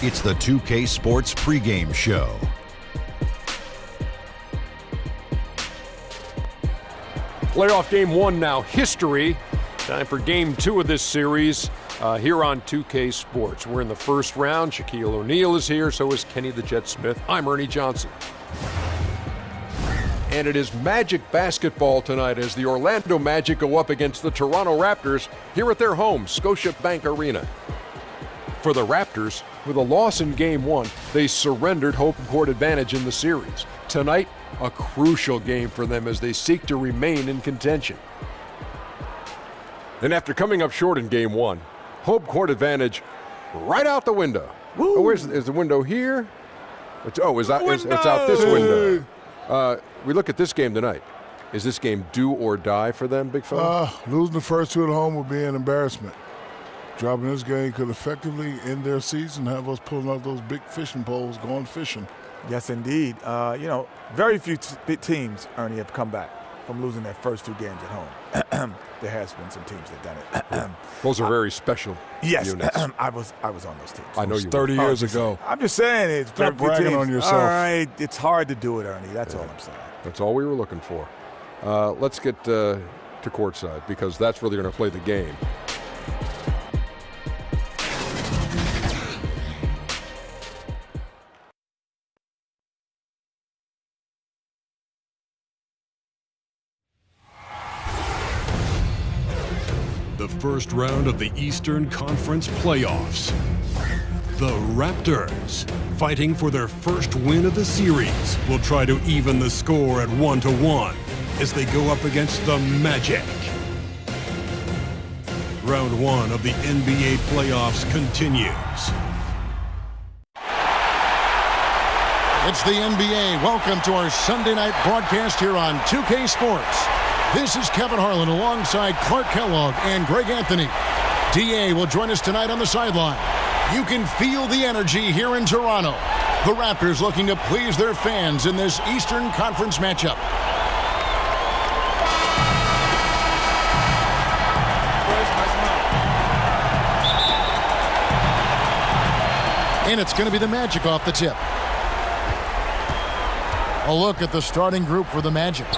It's the 2K Sports pregame show. Playoff game one now, history. Time for game two of this series here on 2K Sports. We're in the first round. Shaquille O'Neal is here, so is Kenny the Jet Smith. I'm Ernie Johnson. And it is Magic basketball tonight as the Orlando Magic go up against the Toronto Raptors here at their home, Scotiabank Arena. For the Raptors, with a loss in game one, they surrendered home court advantage in the series. Tonight, a crucial game for them as they seek to remain in contention. And after coming up short in game one, home court advantage right out the window. Oh, is the window here? It's out this window. We look at this game tonight. Is this game do or die for them, big fella? Losing the first two at home would be an embarrassment. Dropping this game could effectively end their season, have us pulling out those big fishing poles, going fishing. Yes, indeed. Very few teams, Ernie, have come back from losing their first two games at home. There has been some teams that done it. Those are very special units. I was on those teams. I know you 30 were. years ago. I'm just saying it's Stop bragging teams. on yourself. All right, it's hard to do it, Ernie. That's all I'm saying. That's all we were looking for. Let's get to courtside because that's where they're going to play the game. The first round of the Eastern Conference playoffs. The Raptors, fighting for their first win of the series, will try to even the score at 1-1 as they go up against the Magic. Round one of the NBA playoffs continues. It's the NBA. Welcome to our Sunday night broadcast here on 2K Sports. This is Kevin Harlan alongside Clark Kellogg and Greg Anthony. DA will join us tonight on the sideline. You can feel the energy here in Toronto. The Raptors looking to please their fans in this Eastern Conference matchup. And it's going to be the Magic off the tip. A look at the starting group for the Magic.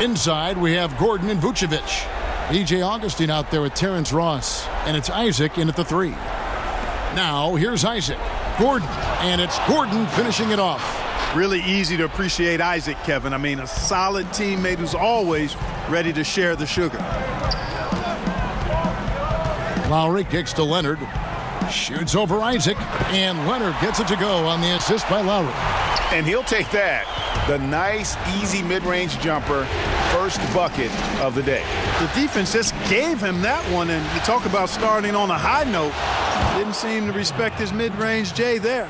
Inside, we have Gordon and Vucevic. E.J. Augustine out there with Terrence Ross. And it's Isaac in at the three. Now, here's Isaac. Gordon. And it's Gordon finishing it off. Really easy to appreciate Isaac, Kevin. I mean, a solid teammate who's always ready to share the sugar. Lowry kicks to Leonard. Shoots over Isaac. And Leonard gets it to go on the assist by Lowry. And he'll take that. The nice, easy mid-range jumper, first bucket of the day. The defense just gave him that one, and you talk about starting on a high note. Didn't seem to respect his mid-range J there.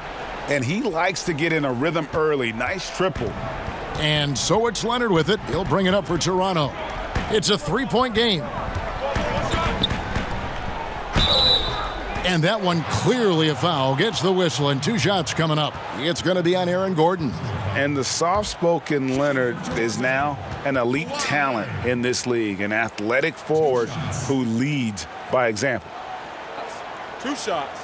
And he likes to get in a rhythm early. Nice triple. And so it's Leonard with it. He'll bring it up for Toronto. It's a three-point game. And that one clearly a foul. Gets the whistle, and two shots coming up. It's going to be on Aaron Gordon. And the soft-spoken Leonard is now an elite talent in this league, an athletic forward who leads by example. Two shots.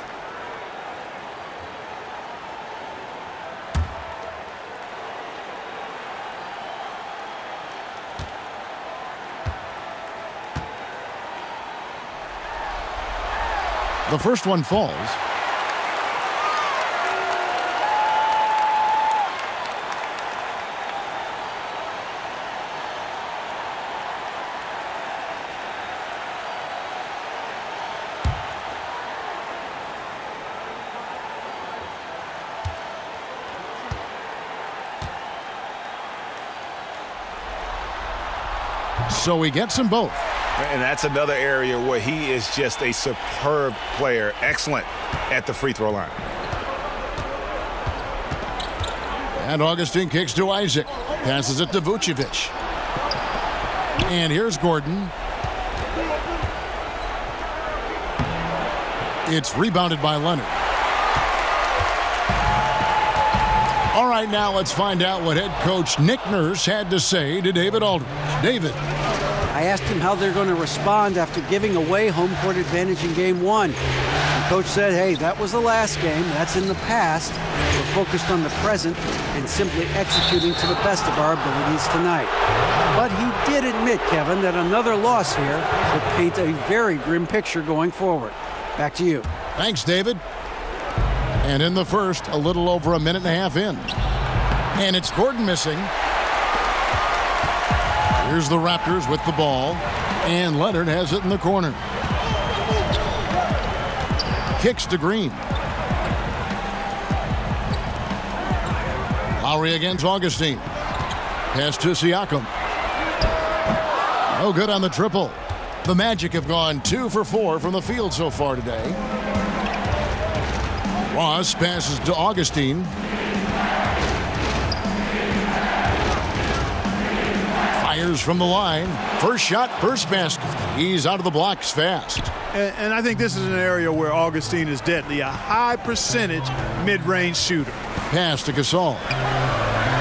The first one falls. So he gets them both. And that's another area where he is just a superb player. Excellent at the free throw line. And Augustine kicks to Isaac. Passes it to Vucevic. And here's Gordon. It's rebounded by Leonard. All right, now let's find out what head coach Nick Nurse had to say to David Aldridge. David. I asked him how they're going to respond after giving away home court advantage in game one. Coach said, hey, that was the last game. That's in the past. We're focused on the present and simply executing to the best of our abilities tonight. But he did admit, Kevin, that another loss here would paint a very grim picture going forward. Back to you. Thanks, David. And in the first, a little over a minute and a half in. And it's Gordon missing. Here's the Raptors with the ball. And Leonard has it in the corner. Kicks to Green. Lowry against Augustine. Pass to Siakam. No good on the triple. The Magic have gone 2 for 4 from the field so far today. Ross passes to Augustine. Fires from the line. First shot, first basket. He's out of the blocks fast. And I think this is an area where Augustine is deadly. A high percentage mid-range shooter. Pass to Gasol.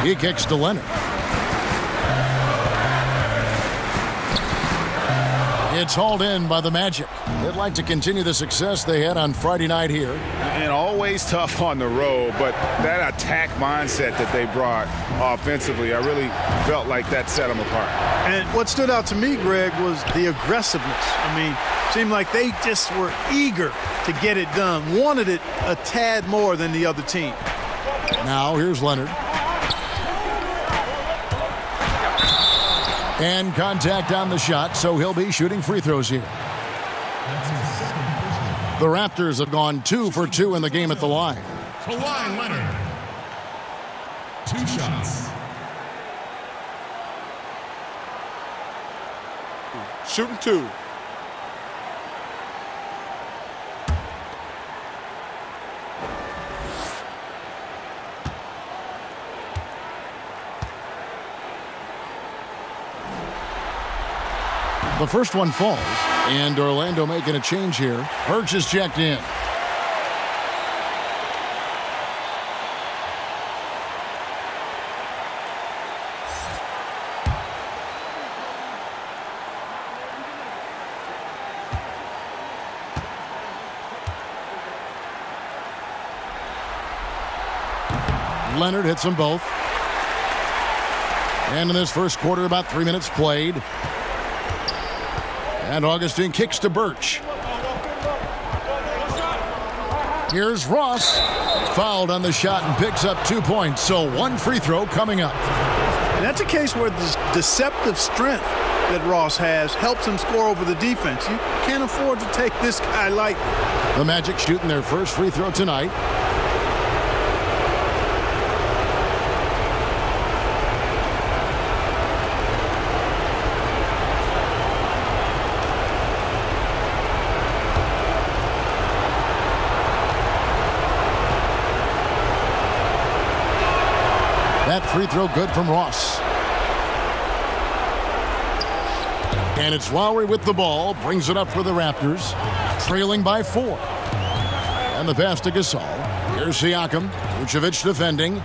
He kicks to Leonard. It's hauled in by the Magic. They'd like to continue the success they had on Friday night here. And always tough on the road, but that attack mindset that they brought offensively, I really felt like that set them apart. And what stood out to me, Greg, was the aggressiveness. I mean, seemed like they just were eager to get it done, wanted it a tad more than the other team. Now here's Leonard. And contact on the shot, so he'll be shooting free throws here. The Raptors have gone 2 for 2 in the game at the line. Kawhi Leonard. 2 shots. Shooting 2. The first one falls, and Orlando making a change here. Birch is checked in. Leonard hits them both. And in this first quarter, about 3 minutes played. And Augustine kicks to Birch. Here's Ross. Fouled on the shot and picks up 2 points. So 1 free throw coming up. And that's a case where the deceptive strength that Ross has helps him score over the defense. You can't afford to take this guy lightly. The Magic shooting their first free throw tonight. That free throw good from Ross. And it's Lowry with the ball. Brings it up for the Raptors. Trailing by 4. And the pass to Gasol. Here's Siakam. Vucevic defending.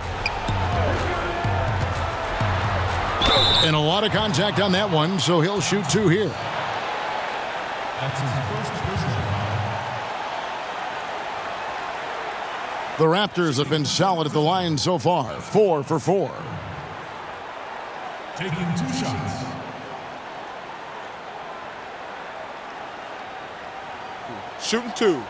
And a lot of contact on that one, so he'll shoot 2 here. That's his first personal foul. The Raptors have been solid at the line so far. 4 for 4. Taking 2 shots. Shooting 2.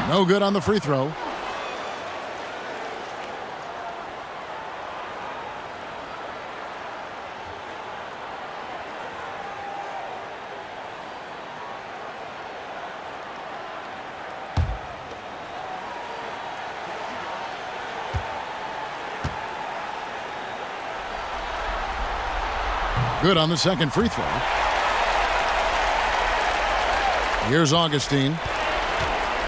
No good on the free throw. Good on the second free throw. Here's Augustine.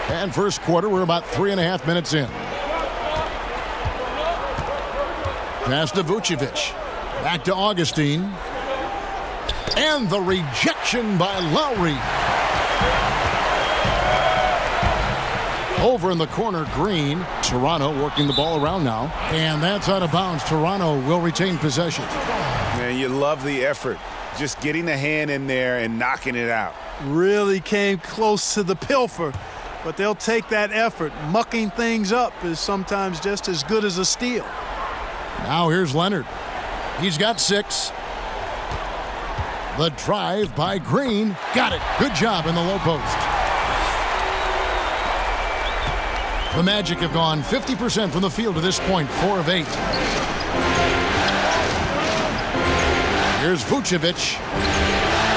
And first quarter, we're about 3.5 minutes in. Pass to Vucevic. Back to Augustine. And the rejection by Lowry. Over in the corner, Green. Toronto working the ball around now. And that's out of bounds. Toronto will retain possession. Man, you love the effort. Just getting the hand in there and knocking it out. Really came close to the pilfer, but they'll take that effort. Mucking things up is sometimes just as good as a steal. Now here's Leonard. He's got 6. The drive by Green. Got it. Good job in the low post. The Magic have gone 50% from the field to this point, 4 of 8. Here's Vucevic.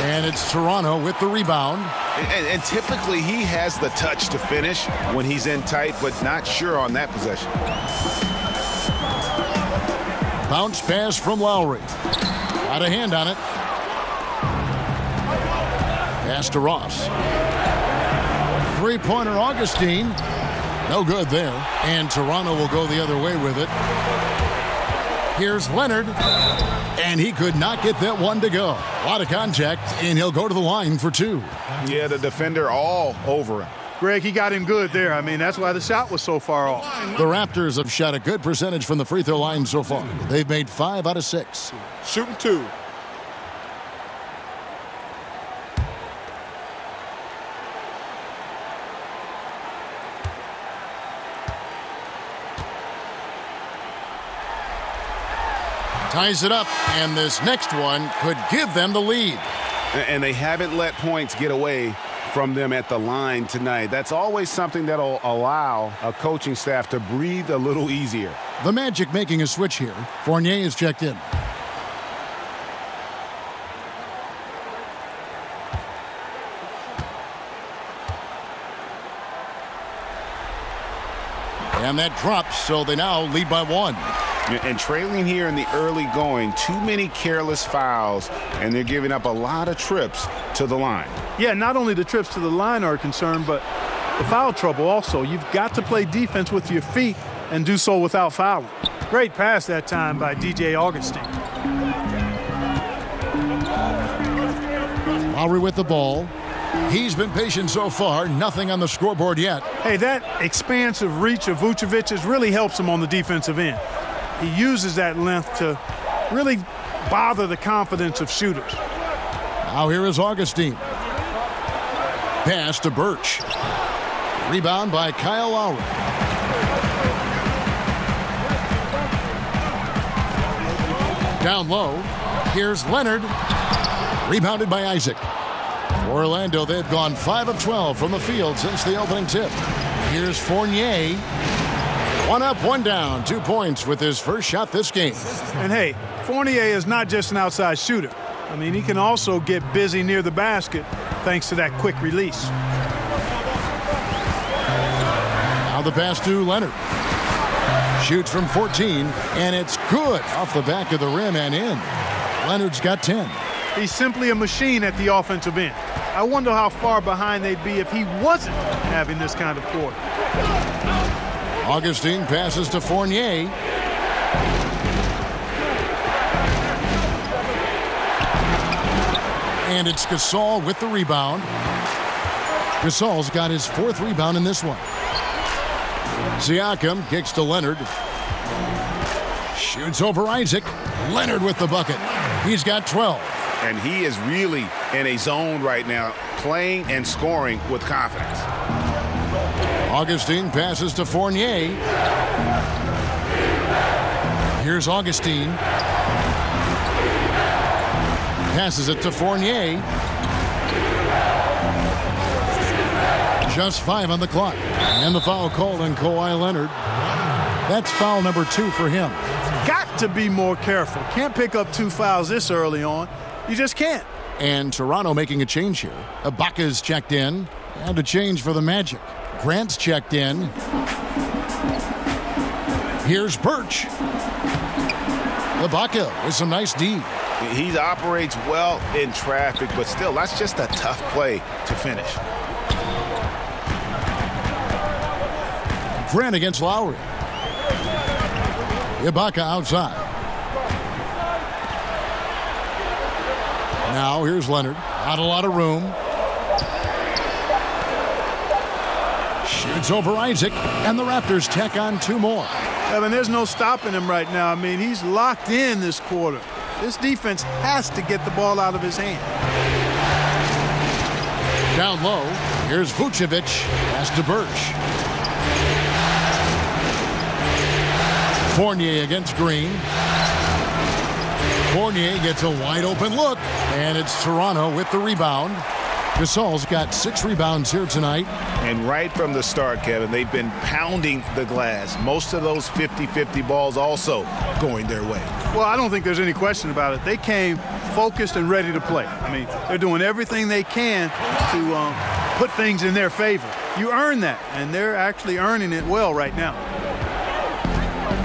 And it's Toronto with the rebound. And typically he has the touch to finish when he's in tight, but not sure on that possession. Bounce pass from Lowry. Got a hand on it. Pass to Ross. Three-pointer Augustine. No good there. And Toronto will go the other way with it. Here's Leonard. And he could not get that one to go. A lot of contact, and he'll go to the line for 2. Yeah, the defender all over him. Greg, he got him good there. I mean, that's why the shot was so far off. The Raptors have shot a good percentage from the free throw line so far. They've made 5 out of 6. Shooting 2. Ties it up, and this next one could give them the lead. And they haven't let points get away from them at the line tonight. That's always something that'll allow a coaching staff to breathe a little easier. The Magic making a switch here. Fournier is checked in. And that drops, so they now lead by 1. And trailing here in the early going, too many careless fouls, and they're giving up a lot of trips to the line. Yeah, not only the trips to the line are a concern, but the foul trouble also. You've got to play defense with your feet and do so without fouling. Great pass that time by DJ Augustine. Lowry with the ball. He's been patient so far. Nothing on the scoreboard yet. Hey, that expansive reach of Vucevic really helps him on the defensive end. He uses that length to really bother the confidence of shooters. Now here is Augustine. Pass to Birch. Rebound by Kyle Lowry. Down low. Here's Leonard. Rebounded by Isaac. For Orlando, they've gone 5 of 12 from the field since the opening tip. Here's Fournier. 1 up, 1 down. 2 points with his first shot this game. And hey, Fournier is not just an outside shooter. I mean, he can also get busy near the basket thanks to that quick release. Now the pass to Leonard. Shoots from 14, and it's good off the back of the rim and in. Leonard's got 10. He's simply a machine at the offensive end. I wonder how far behind they'd be if he wasn't having this kind of quarter. Augustine passes to Fournier. And it's Gasol with the rebound. Gasol's got his 4th rebound in this one. Siakam kicks to Leonard. Shoots over Isaac. Leonard with the bucket. He's got 12. And he is really in a zone right now, playing and scoring with confidence. Augustine passes to Fournier. Here's Augustine. Passes it to Fournier. Just 5 on the clock. And the foul called on Kawhi Leonard. That's foul number 2 for him. Got to be more careful. Can't pick up 2 fouls this early on. You just can't. And Toronto making a change here. Ibaka's checked in. And a change for the Magic. Grant's checked in. Here's Birch. Ibaka with some nice D. He operates well in traffic, but still, that's just a tough play to finish. Grant against Lowry. Ibaka outside. Now here's Leonard. Not a lot of room. It's over Isaac, and the Raptors tack on 2 more. Evan, there's no stopping him right now. I mean, he's locked in this quarter. This defense has to get the ball out of his hand. Down low, here's Vucevic. Pass to Birch. Fournier against Green. Fournier gets a wide open look, and it's Toronto with the rebound. Gasol's got 6 rebounds here tonight. And right from the start, Kevin, they've been pounding the glass. Most of those 50-50 balls also going their way. Well, I don't think there's any question about it. They came focused and ready to play. I mean, they're doing everything they can to put things in their favor. You earn that, and they're actually earning it well right now.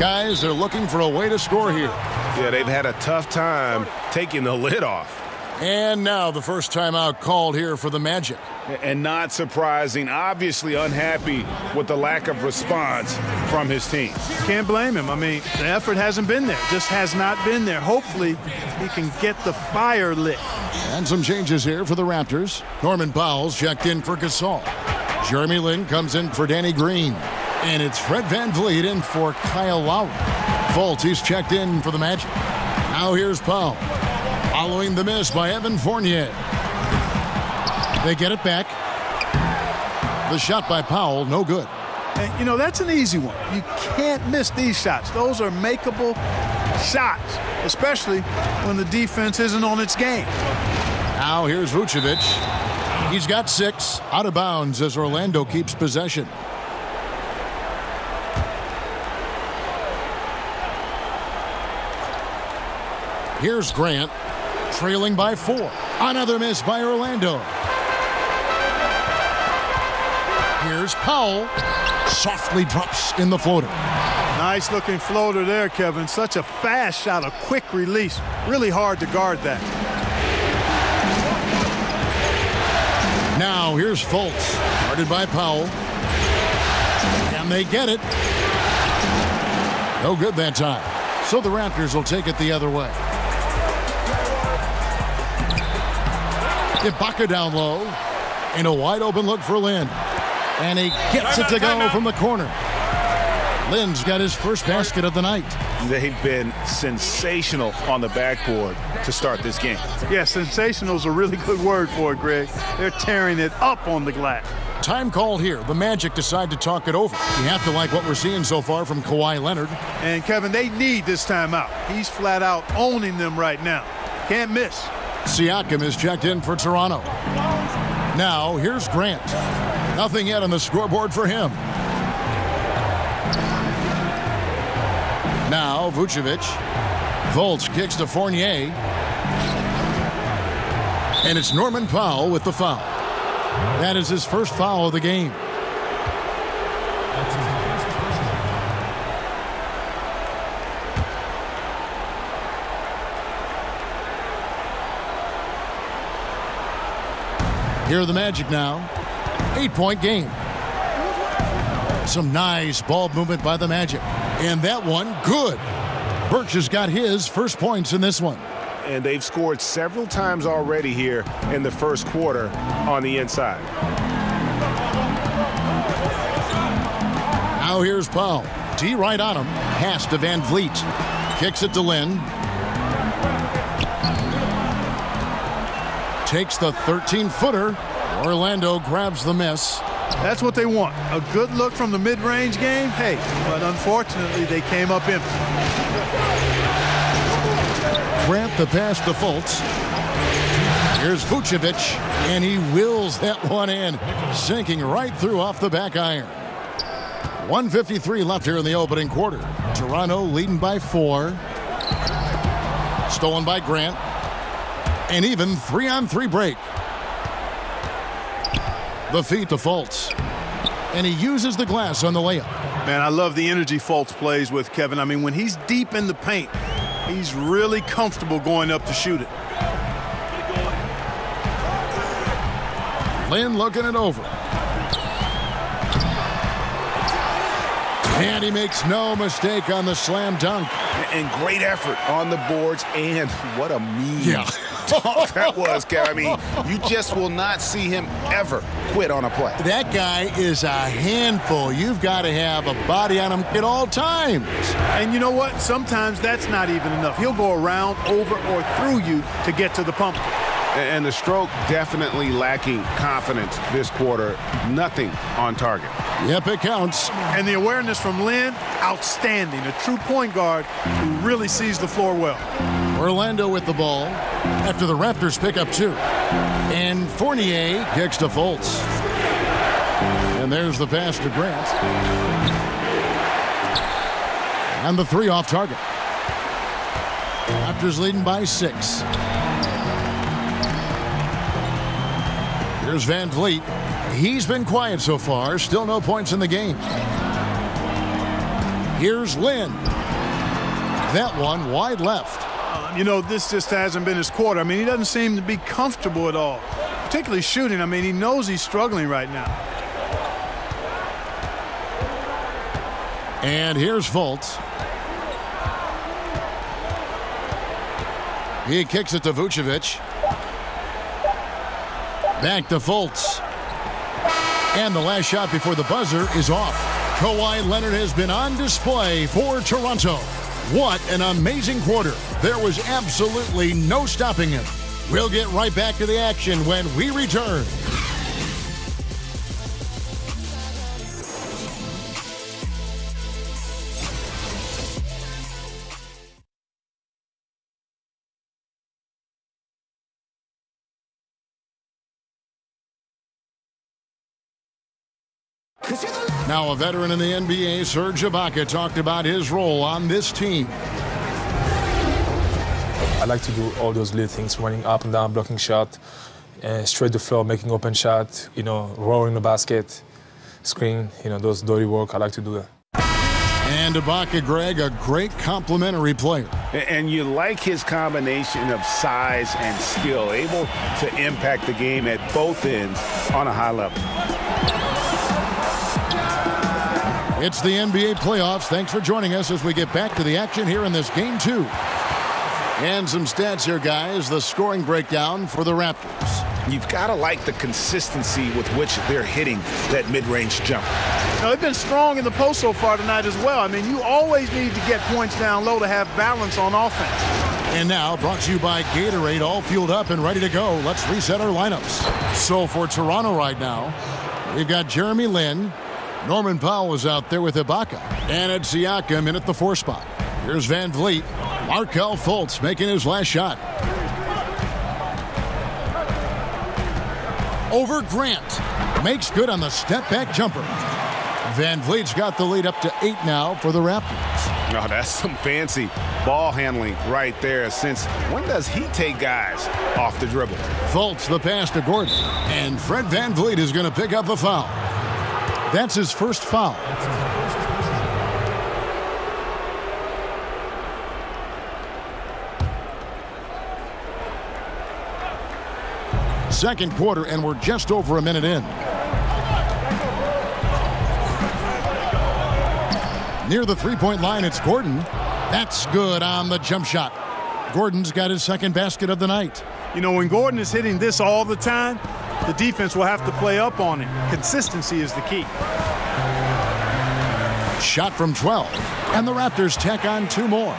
Guys are looking for a way to score here. Yeah, they've had a tough time taking the lid off. And now the first timeout called here for the Magic. And not surprising, obviously unhappy with the lack of response from his team. Can't blame him. I mean, the effort hasn't been there. Just has not been there. Hopefully, he can get the fire lit. And some changes here for the Raptors. Norman Powell's checked in for Gasol. Jeremy Lin comes in for Danny Green. And it's Fred VanVleet in for Kyle Lowry. Fultz, he's checked in for the Magic. Now here's Powell. Following the miss by Evan Fournier. They get it back. The shot by Powell, no good. And, you know, that's an easy one. You can't miss these shots. Those are makeable shots, especially when the defense isn't on its game. Now here's Vucevic. He's got 6. Out of bounds as Orlando keeps possession. Here's Grant, trailing by 4. Another miss by Orlando. Here's Powell. Softly drops in the floater. Nice looking floater there, Kevin. Such a fast shot, a quick release. Really hard to guard that. Now here's Fultz, guarded by Powell. And they get it. No good that time. So the Raptors will take it the other way. Ibaka down low. And a wide open look for Lin. And he gets it to go from the corner. Lin's got his first basket of the night. They've been sensational on the backboard to start this game. Yeah, sensational is a really good word for it, Greg. They're tearing it up on the glass. Time called here. The Magic decide to talk it over. You have to like what we're seeing so far from Kawhi Leonard. And, Kevin, they need this timeout. He's flat out owning them right now. Can't miss. Siakam is checked in for Toronto. Now, here's Grant. Nothing yet on the scoreboard for him. Now, Vucevic. Fultz kicks to Fournier. And it's Norman Powell with the foul. That is his first foul of the game. Here are the Magic now. 8-point game. Some nice ball movement by the Magic. And that one, good. Birch has got his first points in this one. And they've scored several times already here in the first quarter on the inside. Now here's Powell. D right on him. Pass to VanVleet. Kicks it to Lin. Takes the 13-footer. Orlando grabs the miss. That's what they want. A good look from the mid-range game. Hey, but unfortunately, they came up empty. Grant the pass to Fultz. Here's Vucevic, and he wills that one in, sinking right through off the back iron. 1:53 left here in the opening quarter. Toronto leading by 4. Stolen by Grant. An even 3-on-3 break. The feed to Fultz. And he uses the glass on the layup. Man, I love the energy Fultz plays with, Kevin. I mean, when he's deep in the paint, he's really comfortable going up to shoot it. Lin looking it over. And he makes no mistake on the slam dunk. And great effort on the boards, and what a mean dunk that was, Kev. I mean, you just will not see him ever quit on a play. That guy is a handful. You've got to have a body on him at all times. And you know what? Sometimes that's not even enough. He'll go around, over, or through you to get to the pump. And the stroke definitely lacking confidence this quarter. Nothing on target. Yep, it counts. And the awareness from Lynn, outstanding. A true point guard who really sees the floor well. Orlando with the ball after the Raptors pick up 2. And Fournier kicks to Fultz. And there's the pass to Grant. And the 3 off target. Raptors leading by 6. Here's Van Vliet. He's been quiet so far. Still no points in the game. Here's Lynn. That one wide left. You know, this just hasn't been his quarter. I mean, he doesn't seem to be comfortable at all, particularly shooting. I mean, he knows he's struggling right now. And here's Fultz. He kicks it to Vucevic. Back to Fultz. And the last shot before the buzzer is off. Kawhi Leonard has been on display for Toronto. What an amazing quarter. There was absolutely no stopping him. We'll get right back to the action when we return. Now a veteran in the NBA, Serge Ibaka, talked about his role on this team. I like to do all those little things, running up and down, blocking shot, straight the floor, making open shot, rolling the basket, screen, those dirty work. I like to do that. And Ibaka, Greg, a great complementary player. And you like his combination of size and skill, able to impact the game at both ends on a high level. It's the NBA playoffs. Thanks for joining us as we get back to the action here in this Game 2. And some stats here, guys. The scoring breakdown for the Raptors. You've got to like the consistency with which they're hitting that mid-range jump. Now, they've been strong in the post so far tonight as well. I mean, you always need to get points down low to have balance on offense. And now, brought to you by Gatorade, all fueled up and ready to go. Let's reset our lineups. So for Toronto right now, we've got Jeremy Lin. Norman Powell is out there with Ibaka. And it's Siakam in at the 4 spot. Here's Van Vliet. Markelle Fultz making his last shot. Over Grant. Makes good on the step-back jumper. Van Vliet's got the lead up to 8 now for the Raptors. Oh, that's some fancy ball handling right there. Since when does he take guys off the dribble? Fultz the pass to Gordon. And Fred Van Vliet is going to pick up the foul. That's his first foul. Second quarter, and we're just over a minute in. Near the three-point line, it's Gordon. That's good on the jump shot. Gordon's got his second basket of the night. You know, when Gordon is hitting this all the time, the defense will have to play up on him. Consistency is the key. Shot from 12, and the Raptors tack on 2 more.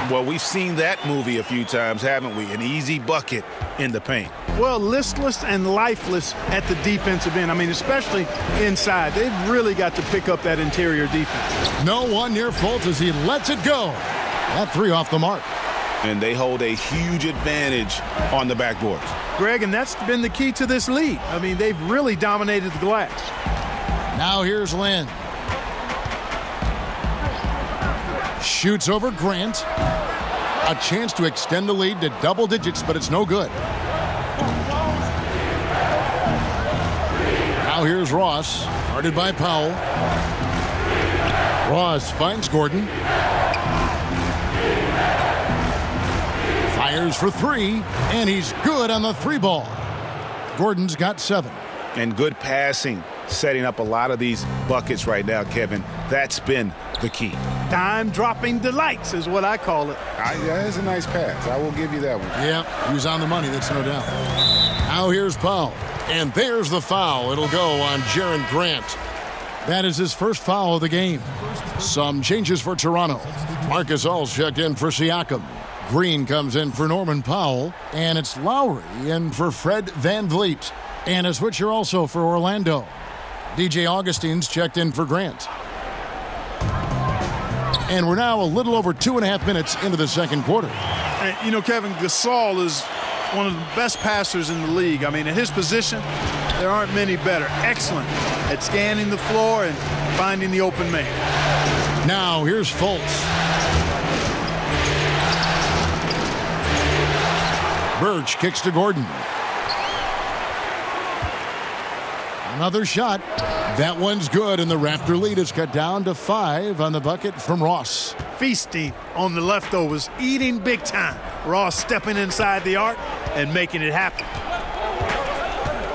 Well, we've seen that movie a few times, haven't we? An easy bucket in the paint. Well, listless and lifeless at the defensive end. I mean, especially inside. They've really got to pick up that interior defense. No one near Fultz as he lets it go. That 3 off the mark. And they hold a huge advantage on the backboards. Greg, and that's been the key to this lead. I mean, they've really dominated the glass. Now here's Lynn. Shoots over Grant. A chance to extend the lead to double digits, but it's no good. Now here's Ross, guarded by Powell. Ross finds Gordon. Fires for 3, and he's good on the 3 ball. Gordon's got 7. And good passing setting up a lot of these buckets right now, Kevin. That's been the key. Dime-dropping delights is what I call it. That's a nice pass. I will give you that one. Yeah, he was on the money, that's no doubt. Now here's Powell. And there's the foul. It'll go on Jaren Grant. That is his first foul of the game. Some changes for Toronto. Marcus All's checked in for Siakam. Green comes in for Norman Powell. And it's Lowry in for Fred VanVleet. And a switcher also for Orlando. DJ Augustine's checked in for Grant. And we're now a little over 2.5 minutes into the second quarter. And, you know, Kevin, Gasol is one of the best passers in the league. I mean, at his position, there aren't many better. Excellent at scanning the floor and finding the open man. Now here's Fultz. Birch kicks to Gordon. Another shot. That one's good, and the Raptor lead is cut down to 5 on the bucket from Ross. Feasting on the leftovers, eating big time. Ross stepping inside the arc and making it happen.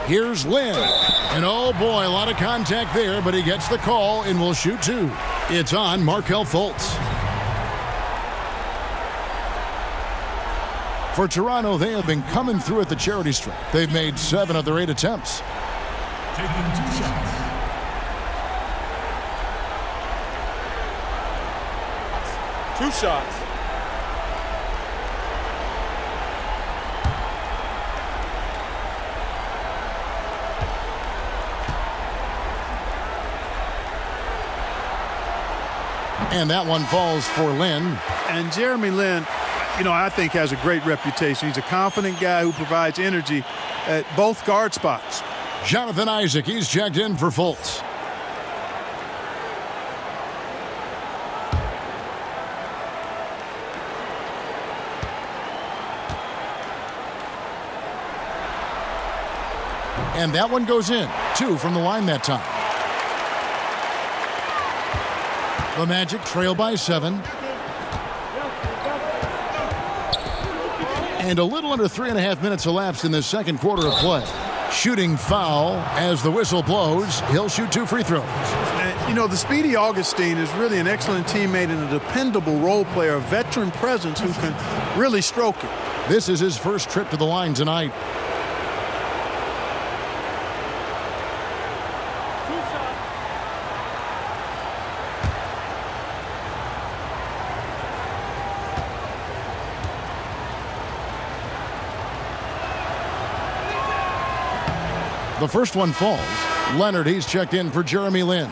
Here's Lynn. And oh boy, a lot of contact there, but he gets the call and will shoot 2. It's on Markelle Fultz. For Toronto, they have been coming through at the charity stripe. They've made 7 of their 8 attempts. Taking 2 shots. Two shots. And that one falls for Lynn. And Jeremy Lin, you know, I think has a great reputation. He's a confident guy who provides energy at both guard spots. Jonathan Isaac, he's checked in for Fultz. And that one goes in. 2 from the line that time. The Magic trail by 7. And a little under 3.5 minutes elapsed in the second quarter of play. Shooting foul as the whistle blows. He'll shoot 2 free throws. And, you know, the speedy Augustine is really an excellent teammate and a dependable role player, a veteran presence who can really stroke it. This is his first trip to the line tonight. The first one falls. Leonard, he's checked in for Jeremy Lin.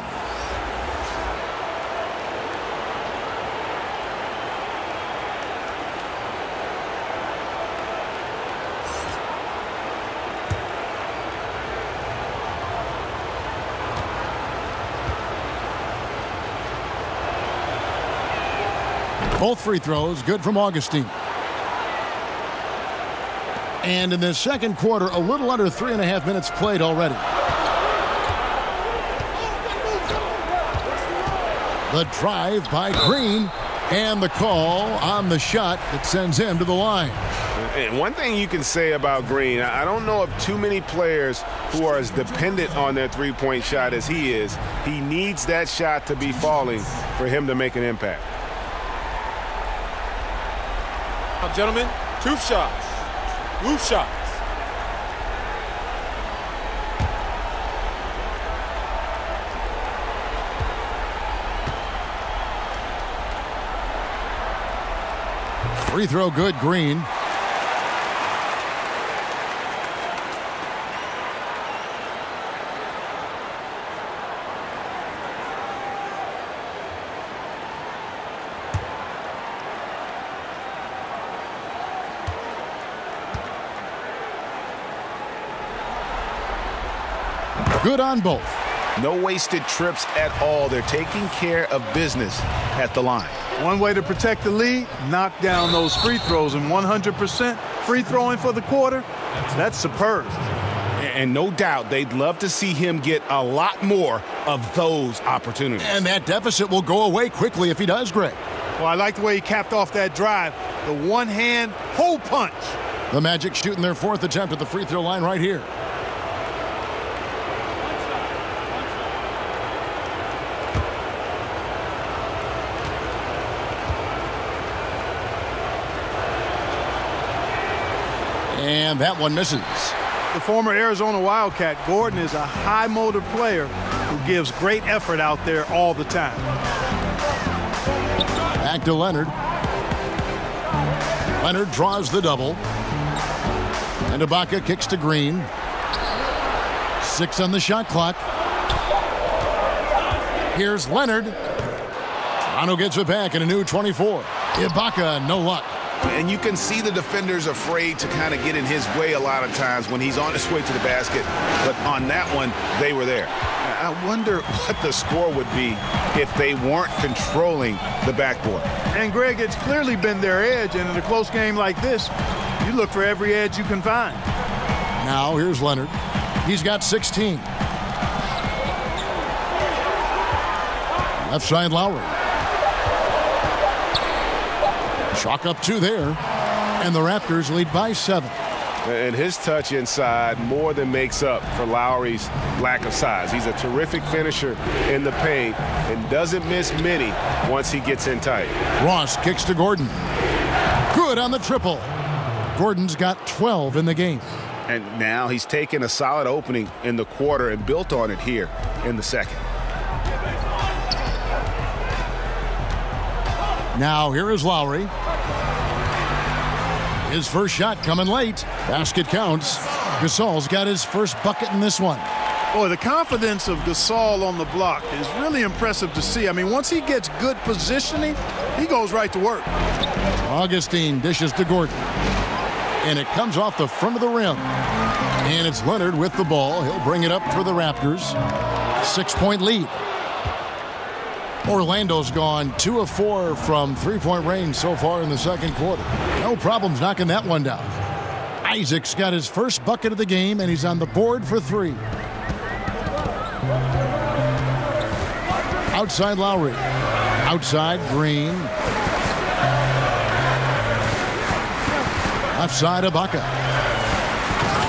Both free throws good from Augustine. And in the second quarter, a little under 3.5 minutes played already. The drive by Green, and the call on the shot that sends him to the line. And one thing you can say about Green, I don't know of too many players who are as dependent on their three-point shot as he is. He needs that shot to be falling for him to make an impact. Gentlemen, 2 shots. Roof shots. Free throw good, Green. Good on both. No wasted trips at all. They're taking care of business at the line. One way to protect the lead, knock down those free throws, and 100% free throwing for the quarter, that's superb. And no doubt they'd love to see him get a lot more of those opportunities. And that deficit will go away quickly if he does, Greg. Well, I like the way he capped off that drive. The one-hand hole punch. The Magic shooting their 4th attempt at the free throw line right here. And that one misses. The former Arizona Wildcat, Gordon, is a high-motor player who gives great effort out there all the time. Back to Leonard. Leonard draws the double. And Ibaka kicks to Green. 6 on the shot clock. Here's Leonard. Toronto gets it back in a new 24. Ibaka, no luck. And you can see the defenders afraid to kind of get in his way a lot of times when he's on his way to the basket. But on that one, they were there. I wonder what the score would be if they weren't controlling the backboard. And, Greg, it's clearly been their edge. And in a close game like this, you look for every edge you can find. Now here's Leonard. He's got 16. Left side Lowry. Chalk up 2 there. And the Raptors lead by 7. And his touch inside more than makes up for Lowry's lack of size. He's a terrific finisher in the paint and doesn't miss many once he gets in tight. Ross kicks to Gordon. Good on the triple. Gordon's got 12 in the game. And now he's taken a solid opening in the quarter and built on it here in the second. Now here is Lowry. His first shot coming late. Basket counts. Gasol's got his first bucket in this one. Boy, the confidence of Gasol on the block is really impressive to see. I mean, once he gets good positioning, he goes right to work. Augustine dishes to Gordon. And it comes off the front of the rim. And it's Leonard with the ball. He'll bring it up for the Raptors. 6-point lead. Orlando's gone 2 of 4 from three-point range so far in the second quarter. No problems knocking that one down. Isaac's got his first bucket of the game, and he's on the board for 3. Outside Lowry. Outside Green. Left side Ibaka.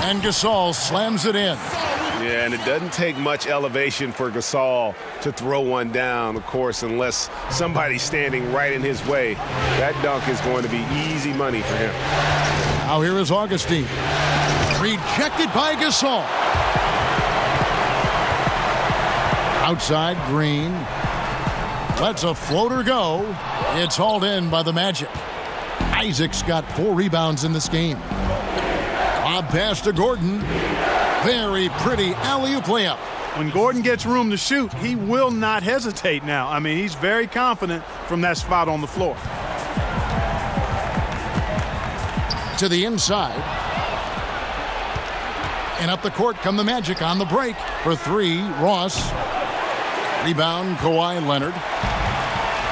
And Gasol slams it in. Yeah, and it doesn't take much elevation for Gasol to throw one down, of course, unless somebody's standing right in his way. That dunk is going to be easy money for him. Now here is Augustine. Rejected by Gasol. Outside Green. Lets a floater go. It's hauled in by the Magic. Isaac's got 4 rebounds in this game. Lob pass to Gordon. Very pretty alley-oop layup. When Gordon gets room to shoot, he will not hesitate now. I mean, he's very confident from that spot on the floor. To the inside. And up the court come the Magic on the break. For 3, Ross. Rebound, Kawhi Leonard.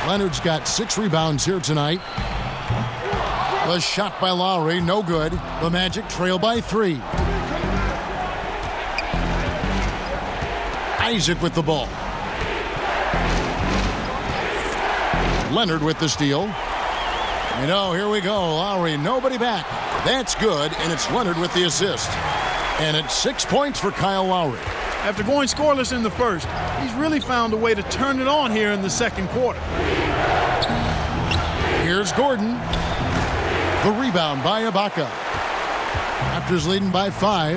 Leonard's got 6 rebounds here tonight. The shot by Lowry, no good. The Magic trail by 3. Isaac with the ball. Leonard with the steal. And oh, here we go. Lowry, nobody back. That's good, and it's Leonard with the assist. And it's 6 points for Kyle Lowry. After going scoreless in the first, he's really found a way to turn it on here in the second quarter. Here's Gordon. The rebound by Ibaka. Raptors leading by 5.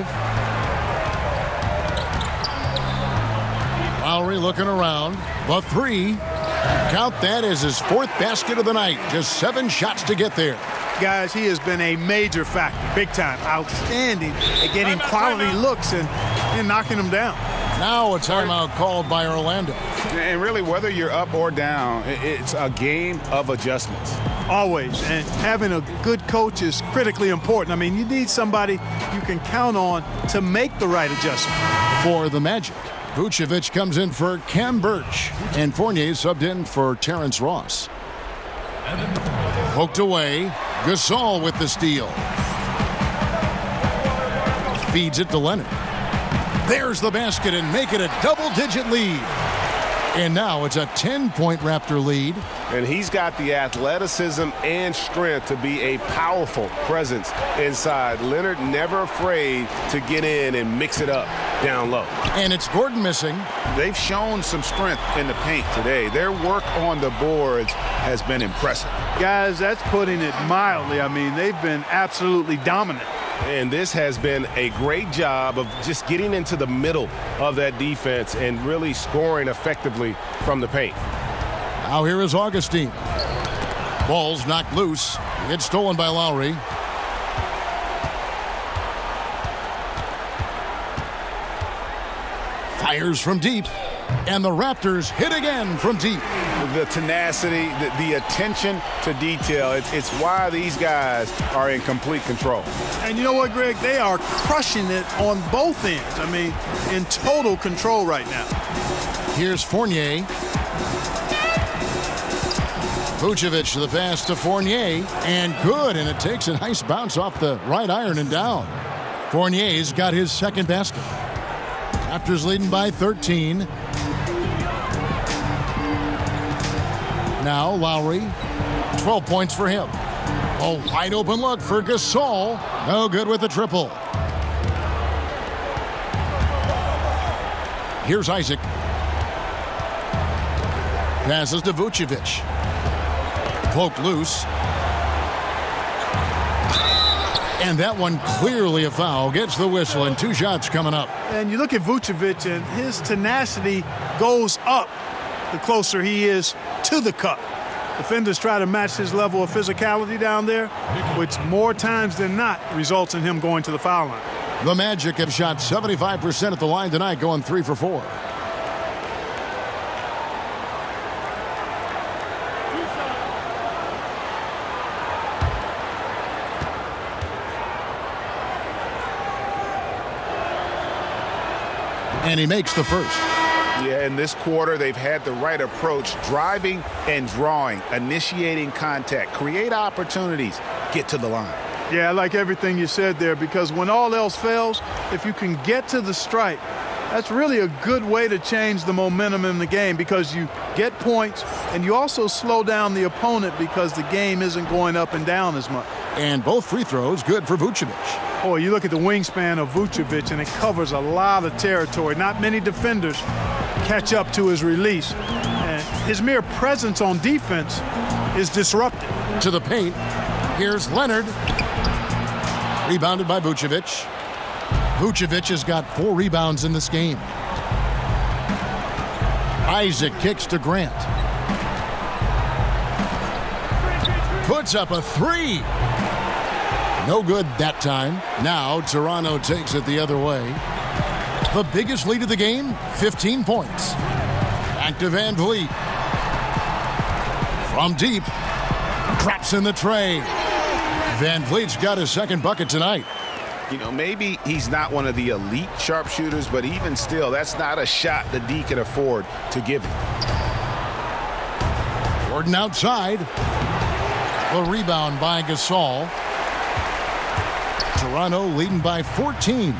Lowry looking around. The 3. Count that as his 4th basket of the night. Just 7 shots to get there. Guys, he has been a major factor, big time, outstanding at getting quality looks and knocking them down. Now a timeout called by Orlando. And really, whether you're up or down, it's a game of adjustments. Always. And having a good coach is critically important. I mean, you need somebody you can count on to make the right adjustment. For the Magic, Vucevic comes in for Cam Birch, and Fournier subbed in for Terrence Ross. Poked away. Gasol with the steal. Feeds it to Leonard. There's the basket and make it a double-digit lead. And now it's a 10-point Raptor lead. And he's got the athleticism and strength to be a powerful presence inside. Leonard never afraid to get in and mix it up down low. And it's Gordon missing. They've shown some strength in the paint today. Their work on the boards has been impressive. Guys, that's putting it mildly. I mean, they've been absolutely dominant. And this has been a great job of just getting into the middle of that defense and really scoring effectively from the paint. Now here is Augustine. Ball's knocked loose. It's stolen by Lowry. Fires from deep. And the Raptors hit again from deep. The tenacity, the attention to detail, it's why these guys are in complete control. And you know what, Greg? They are crushing it on both ends. I mean, in total control right now. Here's Fournier. Vucevic to the pass to Fournier. And good, and it takes a nice bounce off the right iron and down. Fournier's got his second basket. Raptors leading by 13. Now Lowry, 12 points for him. A wide open look for Gasol. No good with the triple. Here's Isaac. Passes to Vucevic. Poked loose. And that one clearly a foul. Gets the whistle, and 2 shots coming up. And you look at Vucevic, and his tenacity goes up the closer he is to the cup. Defenders try to match his level of physicality down there, which more times than not results in him going to the foul line. The Magic have shot 75% at the line tonight, going 3 for 4. And he makes the first. Yeah, in this quarter, they've had the right approach, driving and drawing, initiating contact, create opportunities, get to the line. Yeah, I like everything you said there, because when all else fails, if you can get to the stripe, that's really a good way to change the momentum in the game, because you get points and you also slow down the opponent because the game isn't going up and down as much. And both free throws good for Vucevic. Oh, you look at the wingspan of Vucevic, and it covers a lot of territory. Not many defenders catch up to his release. And his mere presence on defense is disruptive. To the paint. Here's Leonard. Rebounded by Vucevic. Vucevic has got 4 rebounds in this game. Isaac kicks to Grant. Puts up a 3. No good that time. Now Toronto takes it the other way. The biggest lead of the game, 15 points. Back to Van Vliet. From deep. Drops in the tray. Van Vliet's got his second bucket tonight. You know, maybe he's not one of the elite sharpshooters, but even still, that's not a shot the D can afford to give him. Jordan outside. The rebound by Gasol. Toronto leading by 14.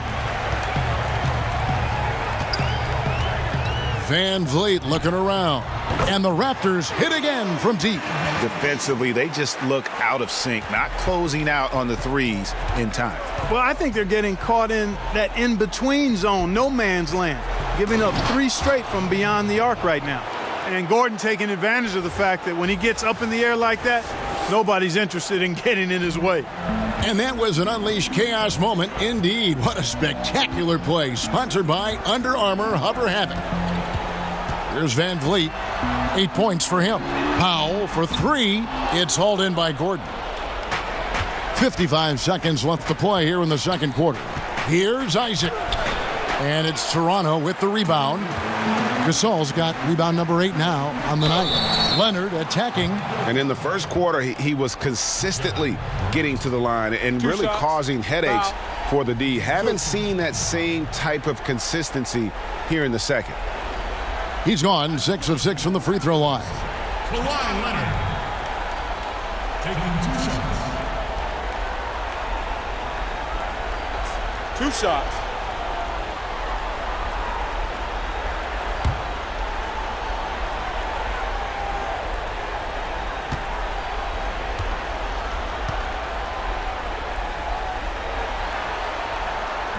Van Vliet looking around. And the Raptors hit again from deep. Defensively, they just look out of sync, not closing out on the threes in time. Well, I think they're getting caught in that in-between zone, no man's land, giving up 3 straight from beyond the arc right now. And Gordon taking advantage of the fact that when he gets up in the air like that, nobody's interested in getting in his way. And that was an Unleashed Chaos moment indeed. What a spectacular play. Sponsored by Under Armour Hover Havoc. Here's Van Vliet. 8 points for him. Powell for 3. It's hauled in by Gordon. 55 seconds left to play here in the second quarter. Here's Isaac. And it's Toronto with the rebound. Gasol's got rebound number 8 now on the night. Leonard attacking. And in the first quarter, he was consistently getting to the line and really causing headaches for the D. Haven't seen that same type of consistency here in the second. He's gone 6 of 6 from the free throw line. Kawhi Leonard taking 2 shots. 2 shots.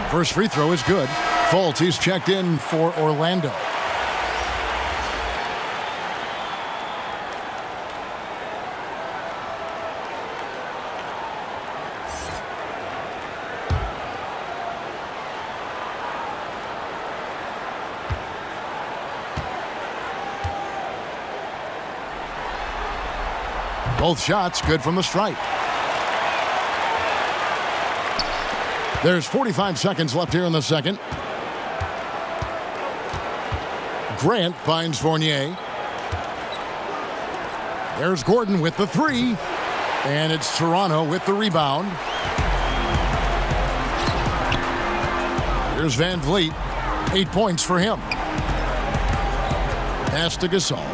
First free throw is good. Fultz, he's checked in for Orlando. Both shots good from the stripe. There's 45 seconds left here in the second. Grant finds Fournier. There's Gordon with the three. And it's Toronto with the rebound. Here's Van Vliet. 8 points for him. Pass to Gasol.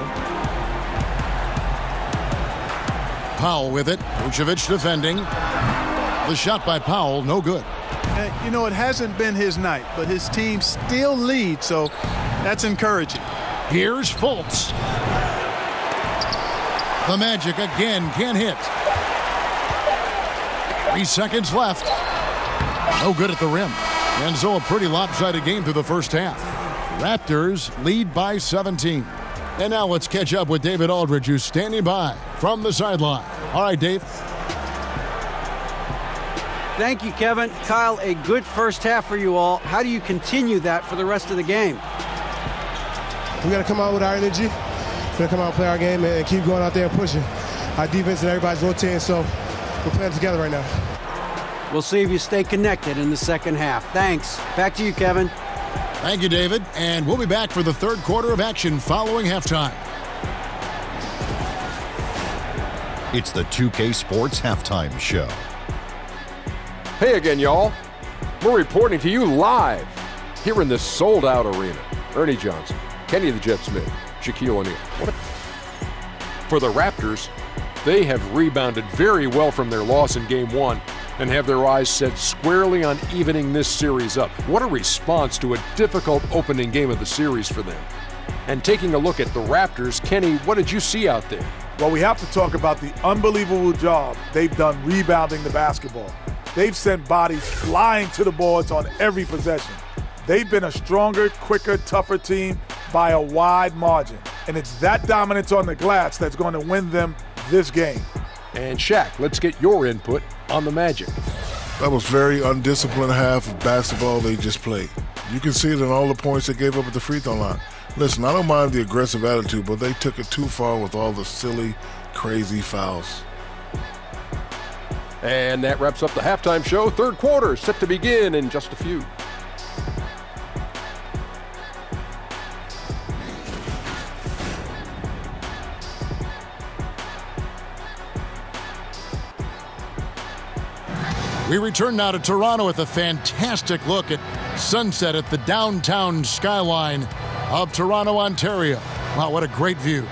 Powell with it. Vucevic defending. The shot by Powell, no good. You know, it hasn't been his night, but his team still leads, so that's encouraging. Here's Fultz. The Magic again can't hit. 3 seconds left. No good at the rim. And so a pretty lopsided game through the first half. Raptors lead by 17. And now let's catch up with David Aldridge, who's standing by from the sideline. All right, Dave. Thank you, Kevin. Kyle, a good first half for you all. How do you continue that for the rest of the game? We got to come out with our energy. We got to come out and play our game and keep going out there and pushing. Our defense and everybody's rotating, so we're playing together right now. We'll see if you stay connected in the second half. Thanks. Back to you, Kevin. Thank you, David. And we'll be back for the third quarter of action following halftime. It's the 2K Sports Halftime Show. Hey again, y'all. We're reporting to you live here in this sold-out arena. Ernie Johnson, Kenny the Jet Smith, Shaquille O'Neal. For the Raptors, they have rebounded very well from their loss in Game 1 and have their eyes set squarely on evening this series up. What a response to a difficult opening game of the series for them. And taking a look at the Raptors, Kenny, what did you see out there? Well, we have to talk about the unbelievable job they've done rebounding the basketball. They've sent bodies flying to the boards on every possession. They've been a stronger, quicker, tougher team by a wide margin. And it's that dominance on the glass that's going to win them this game. And Shaq, let's get your input on the Magic. That was very undisciplined half of basketball they just played. You can see it in all the points they gave up at the free throw line. Listen, I don't mind the aggressive attitude, but they took it too far with all the silly, crazy fouls. And that wraps up the halftime show. Third quarter set to begin in just a few. We return now to Toronto with a fantastic look at sunset at the downtown skyline of Toronto, Ontario. Wow, what a great view.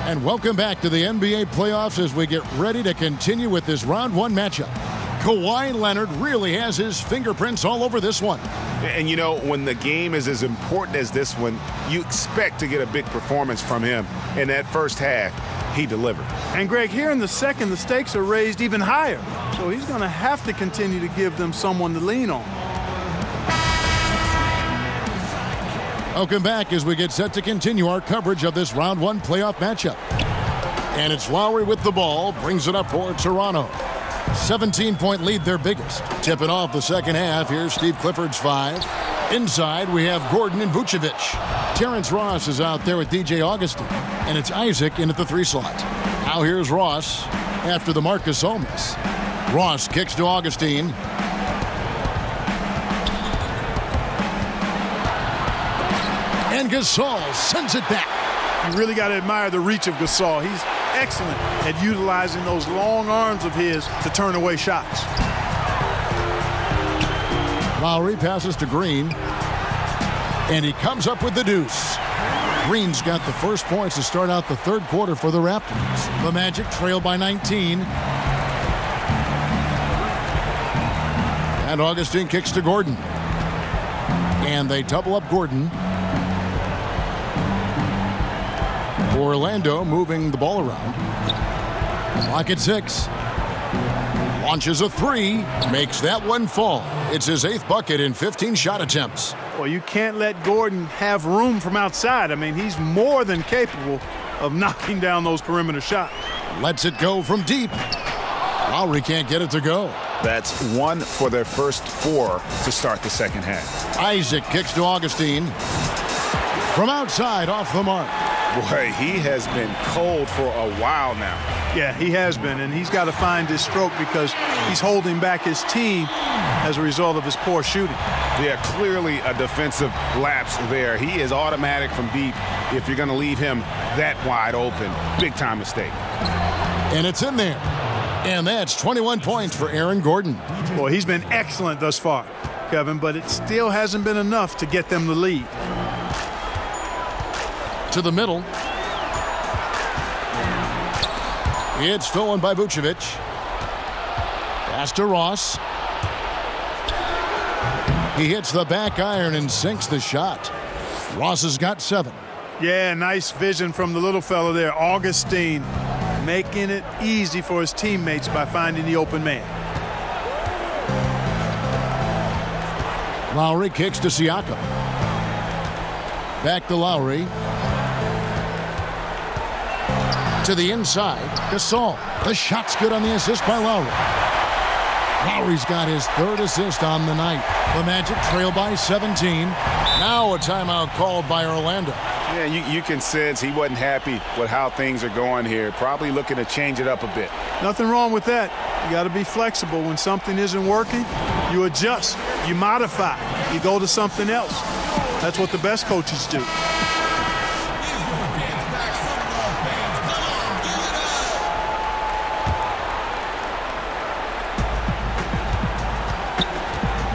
And welcome back to the NBA playoffs as we get ready to continue with this round one matchup. Kawhi Leonard really has his fingerprints all over this one. And you know, when the game is as important as this one, you expect to get a big performance from him. In that first half, he delivered. And Greg, here in the second, the stakes are raised even higher. So he's going to have to continue to give them someone to lean on. Welcome back as we get set to continue our coverage of this round one playoff matchup. And it's Lowry with the ball, brings it up for Toronto. 17-point lead, their biggest. Tipping off the second half, here's Steve Clifford's 5. Inside, we have Gordon and Vucevic. Terrence Ross is out there with DJ Augustin. And it's Isaac in at the 3 slot. Now here's Ross after the Marcus Olmis. Ross kicks to Augustin. And Gasol sends it back. You really got to admire the reach of Gasol. He's excellent at utilizing those long arms of his to turn away shots. Lowry passes to Green. And he comes up with the deuce. Green's got the first points to start out the third quarter for the Raptors. The Magic trail by 19. And Augustin kicks to Gordon. And they double up Gordon. Orlando moving the ball around. Clock at 6. Launches a 3. Makes that one fall. It's his 8th bucket in 15 shot attempts. Well, you can't let Gordon have room from outside. I mean, he's more than capable of knocking down those perimeter shots. Lets it go from deep. Lowry can't get it to go. That's 1 for their first 4 to start the second half. Isaac kicks to Augustin. From outside, off the mark. Boy, he has been cold for a while now. Yeah, he has been, and he's got to find his stroke because he's holding back his team as a result of his poor shooting. Yeah, clearly a defensive lapse there. He is automatic from deep if you're going to leave him that wide open. Big-time mistake. And it's in there. And that's 21 points for Aaron Gordon. Boy, he's been excellent thus far, Kevin, but it still hasn't been enough to get them the lead. To the middle. It's stolen by Vucevic. Pass to Ross. He hits the back iron and sinks the shot. Ross has got 7. Yeah, nice vision from the little fella there, Augustine, making it easy for his teammates by finding the open man. Lowry kicks to Siakam. Back to Lowry. To the inside, Gasol. The shot's good on the assist by Lowry. Lowry's got his 3rd assist on the night. The Magic trail by 17. Now a timeout called by Orlando. Yeah, you can sense he wasn't happy with how things are going here. Probably looking to change it up a bit. Nothing wrong with that. You got to be flexible. When something isn't working, you adjust, you modify, you go to something else. That's what the best coaches do.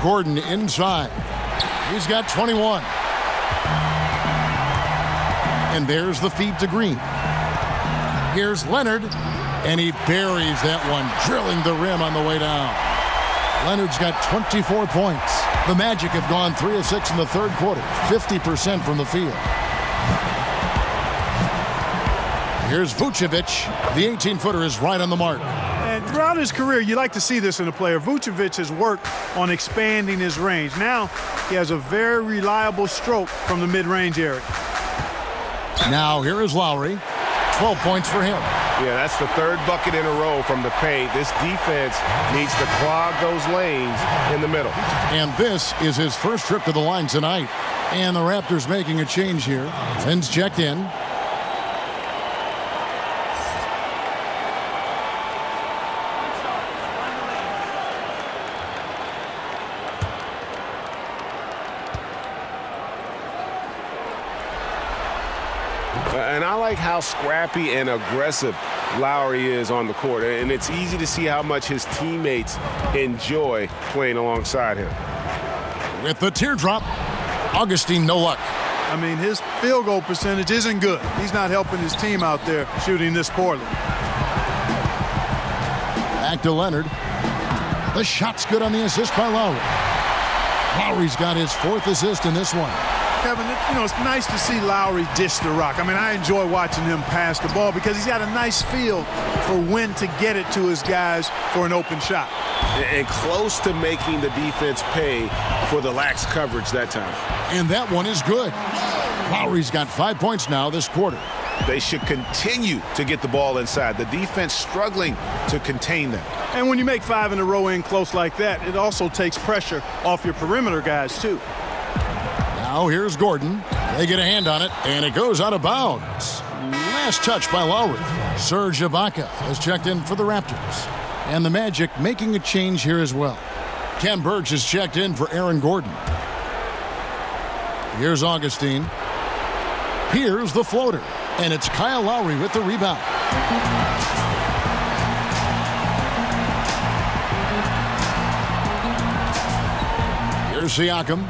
Gordon inside. He's got 21. And there's the feed to Green. Here's Leonard, and he buries that one, drilling the rim on the way down. Leonard's got 24 points. The Magic have gone 3 of 6 in the 3rd quarter, 50% from the field. Here's Vucevic. The 18-footer is right on the mark. And throughout his career, you like to see this in a player. Vucevic has worked on expanding his range. Now he has a very reliable stroke from the mid-range area. Now here is Lowry. 12 points for him. Yeah, that's the 3rd bucket in a row from the paint. This defense needs to clog those lanes in the middle. And this is his first trip to the line tonight. And the Raptors making a change here. Finn's checked in. And I like how scrappy and aggressive Lowry is on the court. And it's easy to see how much his teammates enjoy playing alongside him. With the teardrop, Augustine no luck. I mean, his field goal percentage isn't good. He's not helping his team out there shooting this poorly. Back to Leonard. The shot's good on the assist by Lowry. Lowry's got his 4th assist in this one. Kevin, it's nice to see Lowry dish the rock. I mean, I enjoy watching him pass the ball because he's got a nice feel for when to get it to his guys for an open shot. And close to making the defense pay for the lax coverage that time. And that one is good. Lowry's got 5 points now this quarter. They should continue to get the ball inside. The defense struggling to contain them. And when you make 5 in a row in close like that, it also takes pressure off your perimeter guys, too. Now here's Gordon. They get a hand on it, and it goes out of bounds. Last touch by Lowry. Serge Ibaka has checked in for the Raptors. And the Magic making a change here as well. Ken Burge has checked in for Aaron Gordon. Here's Augustine. Here's the floater. And it's Kyle Lowry with the rebound. Here's Siakam.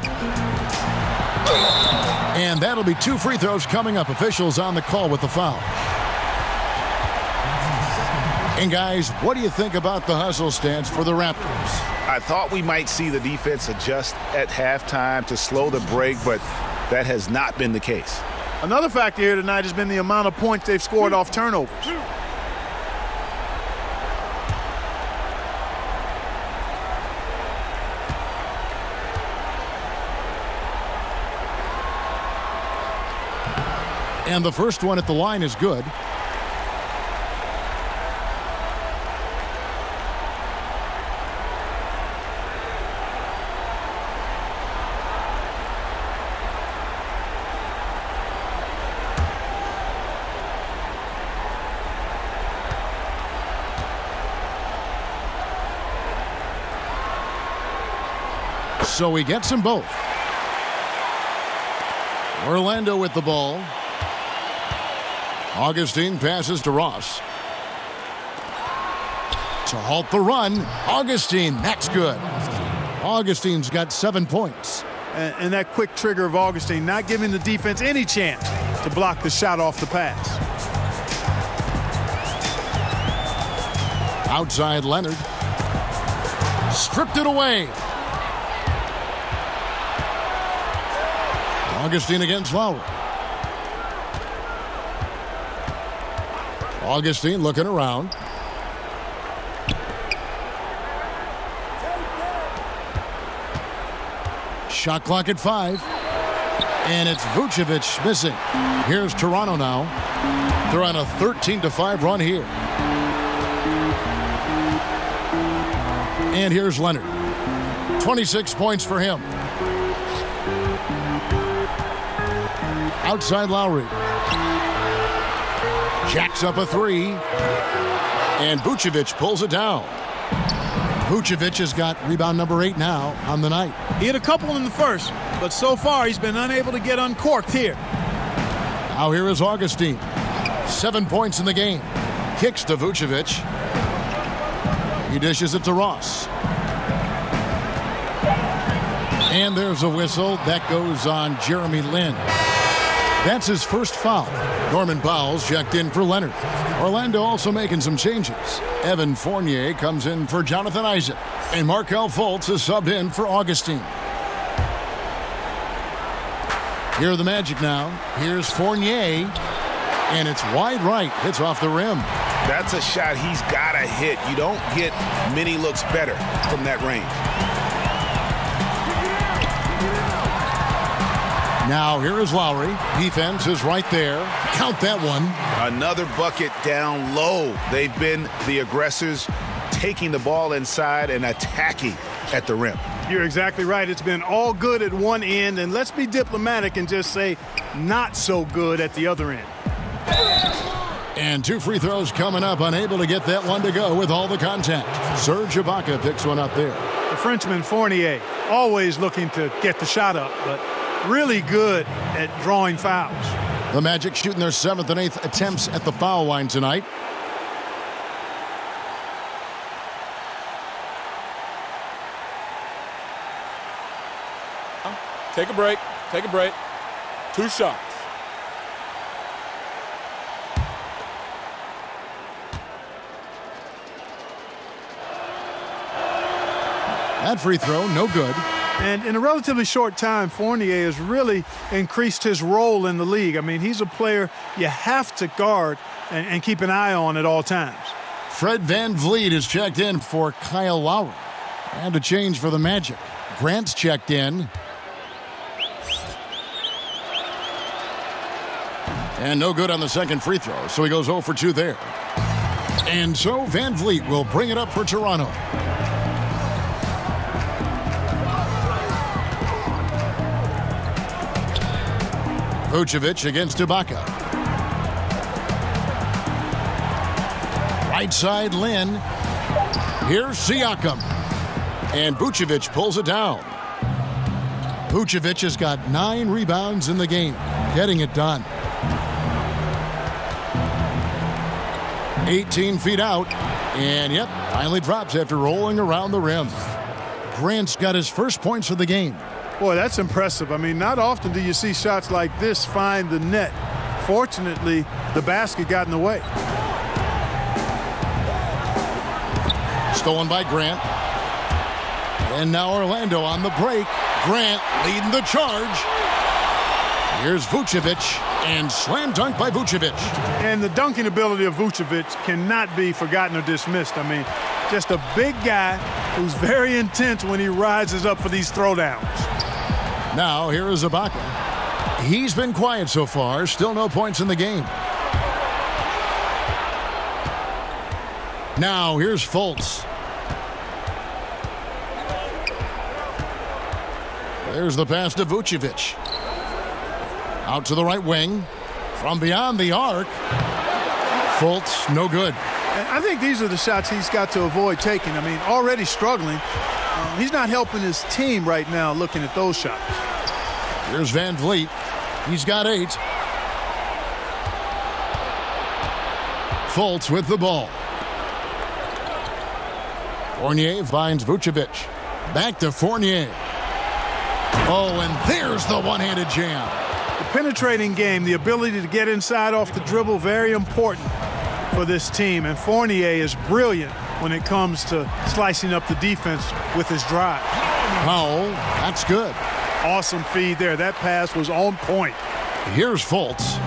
And that'll be 2 free throws coming up. Officials on the call with the foul. And guys, what do you think about the hustle stance for the Raptors? I thought we might see the defense adjust at halftime to slow the break, but that has not been the case. Another factor here tonight has been the amount of points they've scored off turnovers. And the first one at the line is good. so he gets them both. Orlando with the ball. Augustine passes to Ross. To halt the run, Augustine, that's good. Augustine's got 7 points. And that quick trigger of Augustine, not giving the defense any chance to block the shot off the pass. Outside Leonard. Stripped it away. Augustine against Lowry. Augustine looking around. Shot clock at 5. And it's Vucevic missing. Here's Toronto now. They're on a 13-5 run here. And here's Leonard. 26 points for him. Outside Lowry. Jacks up a 3. And Vucevic pulls it down. Vucevic has got rebound number 8 now on the night. He had a couple in the first, but so far he's been unable to get uncorked here. Now here is Augustine. 7 points in the game. Kicks to Vucevic. He dishes it to Ross. And there's a whistle. That goes on Jeremy Lin. That's his first foul. Norman Powell's checked in for Leonard. Orlando also making some changes. Evan Fournier comes in for Jonathan Isaac. And Markelle Fultz is subbed in for Augustine. Here are the Magic now. Here's Fournier. And it's wide right. Hits off the rim. That's a shot he's got to hit. You don't get many looks better from that range. Now here is Lowry. Defense is right there. Count that one. Another bucket down low. They've been the aggressors, taking the ball inside and attacking at the rim. You're exactly right. It's been all good at one end, and let's be diplomatic and just say not so good at the other end. And 2 free throws coming up. Unable to get that one to go with all the contact. Serge Ibaka picks one up there. The Frenchman Fournier, always looking to get the shot up, but really good at drawing fouls. The Magic shooting their 7th and 8th attempts at the foul line tonight. Take a break. Take a break. 2 shots. That free throw, no good. And in a relatively short time, Fournier has really increased his role in the league. I mean, he's a player you have to guard and keep an eye on at all times. Fred VanVleet is checked in for Kyle Lowry. And a change for the Magic. Grant's checked in. And no good on the second free throw, so he goes 0 for 2 there. And so VanVleet will bring it up for Toronto. Vucevic against Ibaka. Right side, Lin. Here's Siakam. And Vucevic pulls it down. Vucevic has got 9 rebounds in the game, getting it done. 18 feet out. And, yep, finally drops after rolling around the rim. Grant's got his first points of the game. Boy, that's impressive. I mean, not often do you see shots like this find the net. Fortunately, the basket got in the way. Stolen by Grant. And now Orlando on the break. Grant leading the charge. Here's Vucevic. And slam dunk by Vucevic. And the dunking ability of Vucevic cannot be forgotten or dismissed. I mean, just a big guy who's very intense when he rises up for these throwdowns. Now, here is Ibaka. He's been quiet so far. Still no points in the game. Now, here's Fultz. There's the pass to Vucevic. Out to the right wing. From beyond the arc. Fultz, no good. And I think these are the shots he's got to avoid taking. I mean, already struggling. He's not helping his team right now looking at those shots. Here's Van Vliet. He's got 8. Fultz with the ball. Fournier finds Vucevic. Back to Fournier. Oh, and there's the one-handed jam. The penetrating game, the ability to get inside off the dribble, very important for this team. And Fournier is brilliant when it comes to slicing up the defense with his drive. Powell, that's good. Awesome feed there. That pass was on point. Here's Fultz.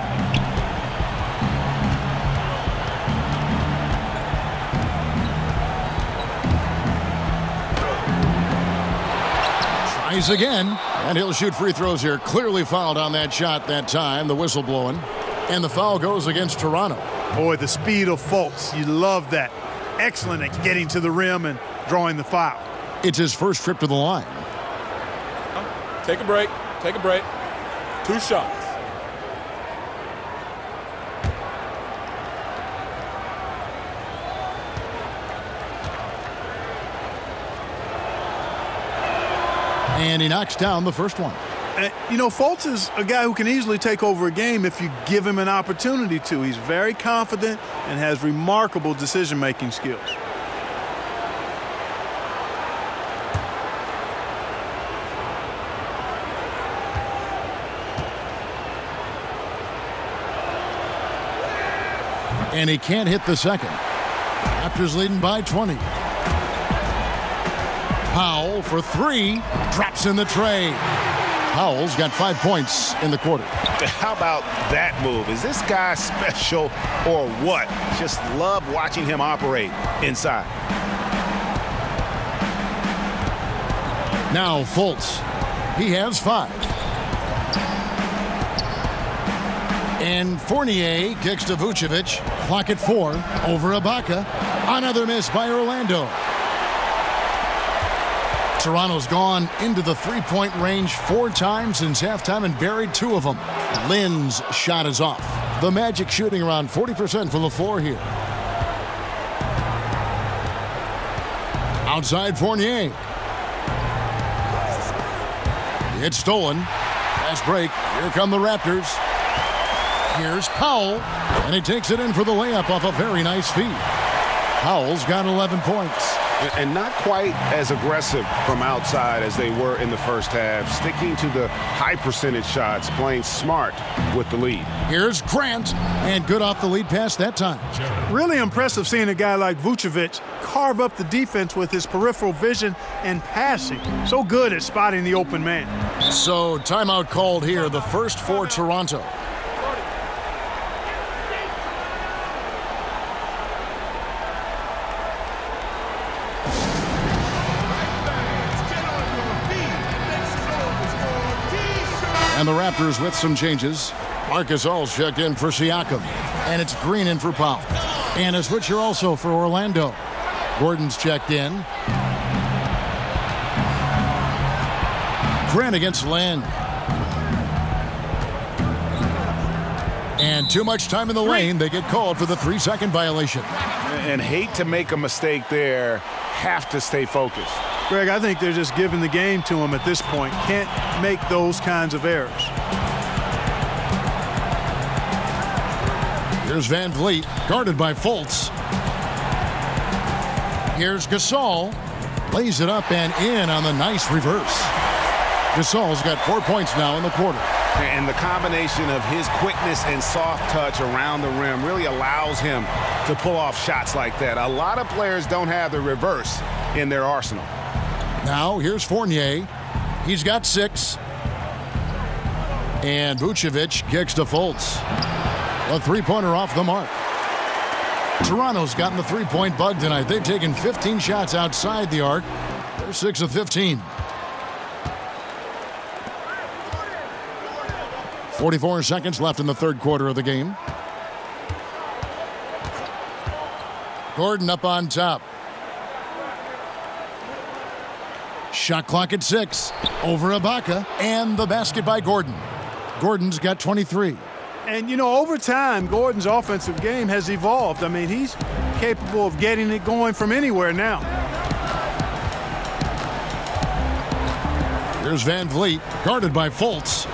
Tries again, and he'll shoot free throws here. Clearly fouled on that shot that time, the whistle blowing. And the foul goes against Toronto. Boy, the speed of Fultz, you love that. Excellent at getting to the rim and drawing the foul. It's his first trip to the line. Take a break. Take a break. 2 shots. And he knocks down the first one. You know, Fultz is a guy who can easily take over a game if you give him an opportunity to. He's very confident and has remarkable decision-making skills. And he can't hit the second. Raptors leading by 20. Powell for 3. Drops in the tray. Powell's got 5 points in the quarter. How about that move? Is this guy special or what? Just love watching him operate inside. Now Fultz. He has 5. And Fournier kicks to Vucevic. Clock at 4. Over Ibaka. Another miss by Orlando. Toronto's gone into the three-point range 4 times since halftime and buried 2 of them. Lynn's shot is off. The Magic shooting around 40% from the floor here. Outside Fournier. It's stolen. Fast break. Here come the Raptors. Here's Powell, and he takes it in for the layup off a very nice feed. Powell's got 11 points. And not quite as aggressive from outside as they were in the first half, sticking to the high percentage shots, playing smart with the lead. Here's Grant, and good off the lead pass that time. Really impressive seeing a guy like Vucevic carve up the defense with his peripheral vision and passing. So good at spotting the open man. So timeout called here, the first for Toronto. And the Raptors with some changes. Marcus All's checked in for Siakam. And it's Green in for Powell. And a switcher also for Orlando. Gordon's checked in. Grant against Land. And too much time in the lane. They get called for the 3-second violation. And hate to make a mistake there. Have to stay focused. Greg, I think they're just giving the game to him at this point. Can't make those kinds of errors. Here's Van Vliet, guarded by Fultz. Here's Gasol. Lays it up and in on the nice reverse. Gasol's got 4 points now in the quarter. And the combination of his quickness and soft touch around the rim really allows him to pull off shots like that. A lot of players don't have the reverse in their arsenal. Now, here's Fournier. He's got 6. And Vucevic kicks to Fultz. A three-pointer off the mark. Toronto's gotten the three-point bug tonight. They've taken 15 shots outside the arc. They're 6 of 15. 44 seconds left in the third quarter of the game. Gordon up on top. Shot clock at 6. Over Ibaka. And the basket by Gordon. Gordon's got 23. And, you know, over time, Gordon's offensive game has evolved. I mean, he's capable of getting it going from anywhere now. Here's Van Vliet, guarded by Fultz.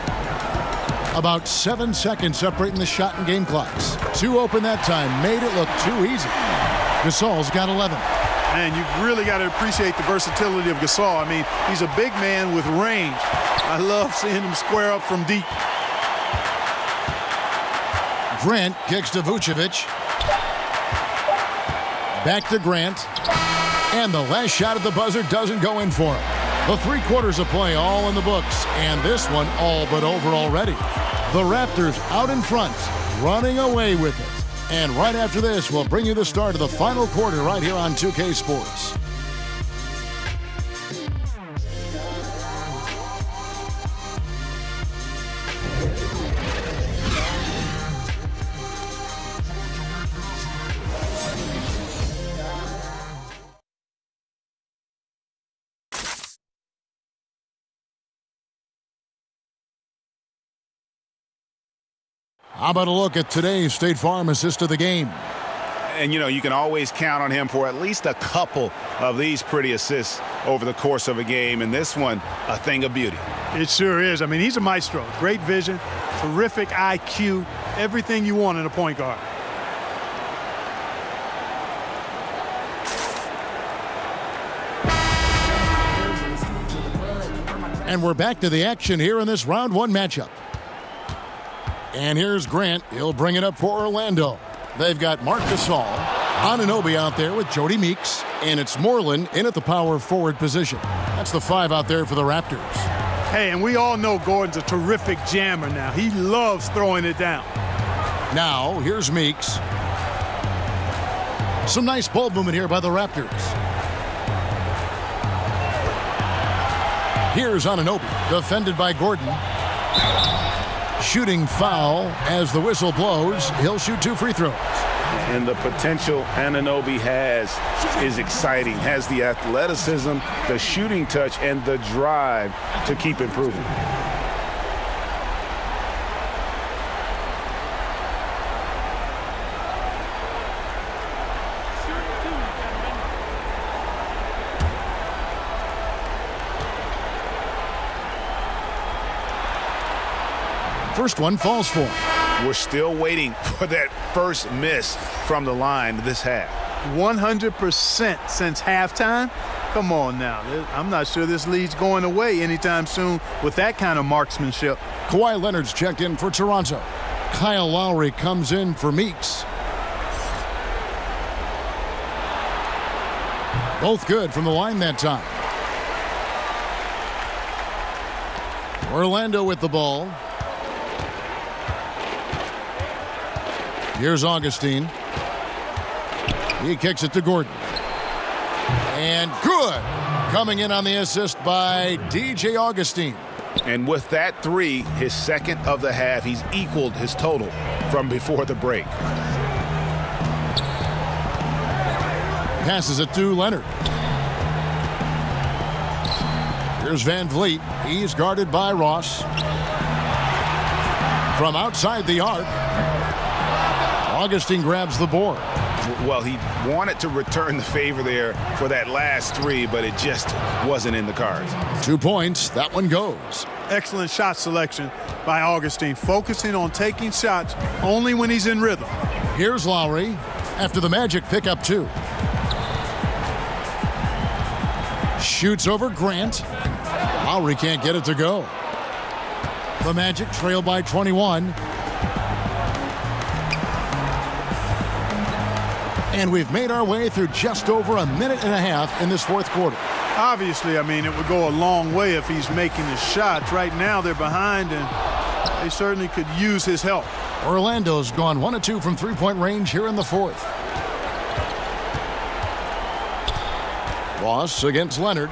About 7 seconds separating the shot and game clocks. 2 open that time, made it look too easy. Gasol's got 11. Man, you've really got to appreciate the versatility of Gasol. I mean, he's a big man with range. I love seeing him square up from deep. Grant kicks to Vucevic. Back to Grant. And the last shot at the buzzer doesn't go in for him. The 3 quarters of play all in the books, and this one all but over already. The Raptors out in front, running away with it. And right after this, we'll bring you the start of the final quarter right here on 2K Sports. How about a look at today's State Farm assist of the game? And, you know, you can always count on him for at least a couple of these pretty assists over the course of a game. And this one, a thing of beauty. It sure is. I mean, he's a maestro. Great vision, terrific IQ, everything you want in a point guard. And we're back to the action here in this round 1 matchup. And here's Grant. He'll bring it up for Orlando. They've got Marc Gasol, Anunoby out there with Jody Meeks, and it's Moreland in at the power forward position. That's the 5 out there for the Raptors. Hey, and we all know Gordon's a terrific jammer now. He loves throwing it down. Now, here's Meeks. Some nice ball movement here by the Raptors. Here's Anunoby, defended by Gordon. Shooting foul as the whistle blows. He'll shoot 2 free throws. And the potential Anunoby has is exciting. Has the athleticism, the shooting touch, and the drive to keep improving. First one falls for him. We're still waiting for that first miss from the line this half. 100% since halftime? Come on now. I'm not sure this lead's going away anytime soon with that kind of marksmanship. Kawhi Leonard's checked in for Toronto. Kyle Lowry comes in for Meeks. Both good from the line that time. Orlando with the ball. Here's Augustine. He kicks it to Gordon. And good. Coming in on the assist by DJ Augustine. And with that 3, his second of the half, he's equaled his total from before the break. Passes it to Leonard. Here's Van Vliet. He's guarded by Ross. From outside the arc, Augustine grabs the board. Well, he wanted to return the favor there for that last 3, but it just wasn't in the cards. 2 points. That one goes. Excellent shot selection by Augustine, focusing on taking shots only when he's in rhythm. Here's Lowry after the Magic pick up 2. Shoots over Grant. Lowry can't get it to go. The Magic trail by 21. And we've made our way through just over a minute and a half in this 4th quarter. Obviously, I mean, it would go a long way if he's making his shots. Right now, they're behind, and they certainly could use his help. Orlando's gone 1 of 2 from 3-point range here in the 4th. Ross against Leonard.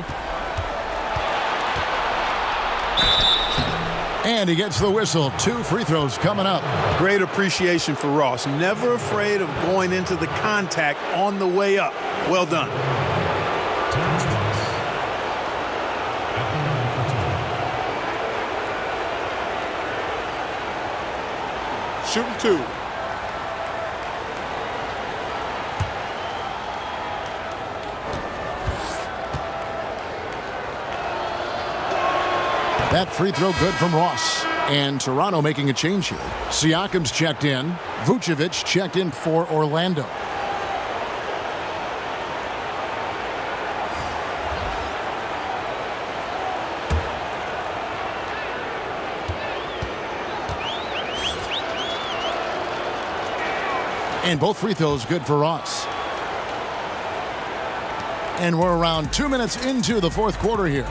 And he gets the whistle. 2 free throws coming up. Great appreciation for Ross. Never afraid of going into the contact on the way up. Well done. Shooting 2. That free throw good from Ross. And Toronto making a change here. Siakam's checked in. Vucevic checked in for Orlando. And both free throws good for Ross. And we're around 2 minutes into the fourth quarter here.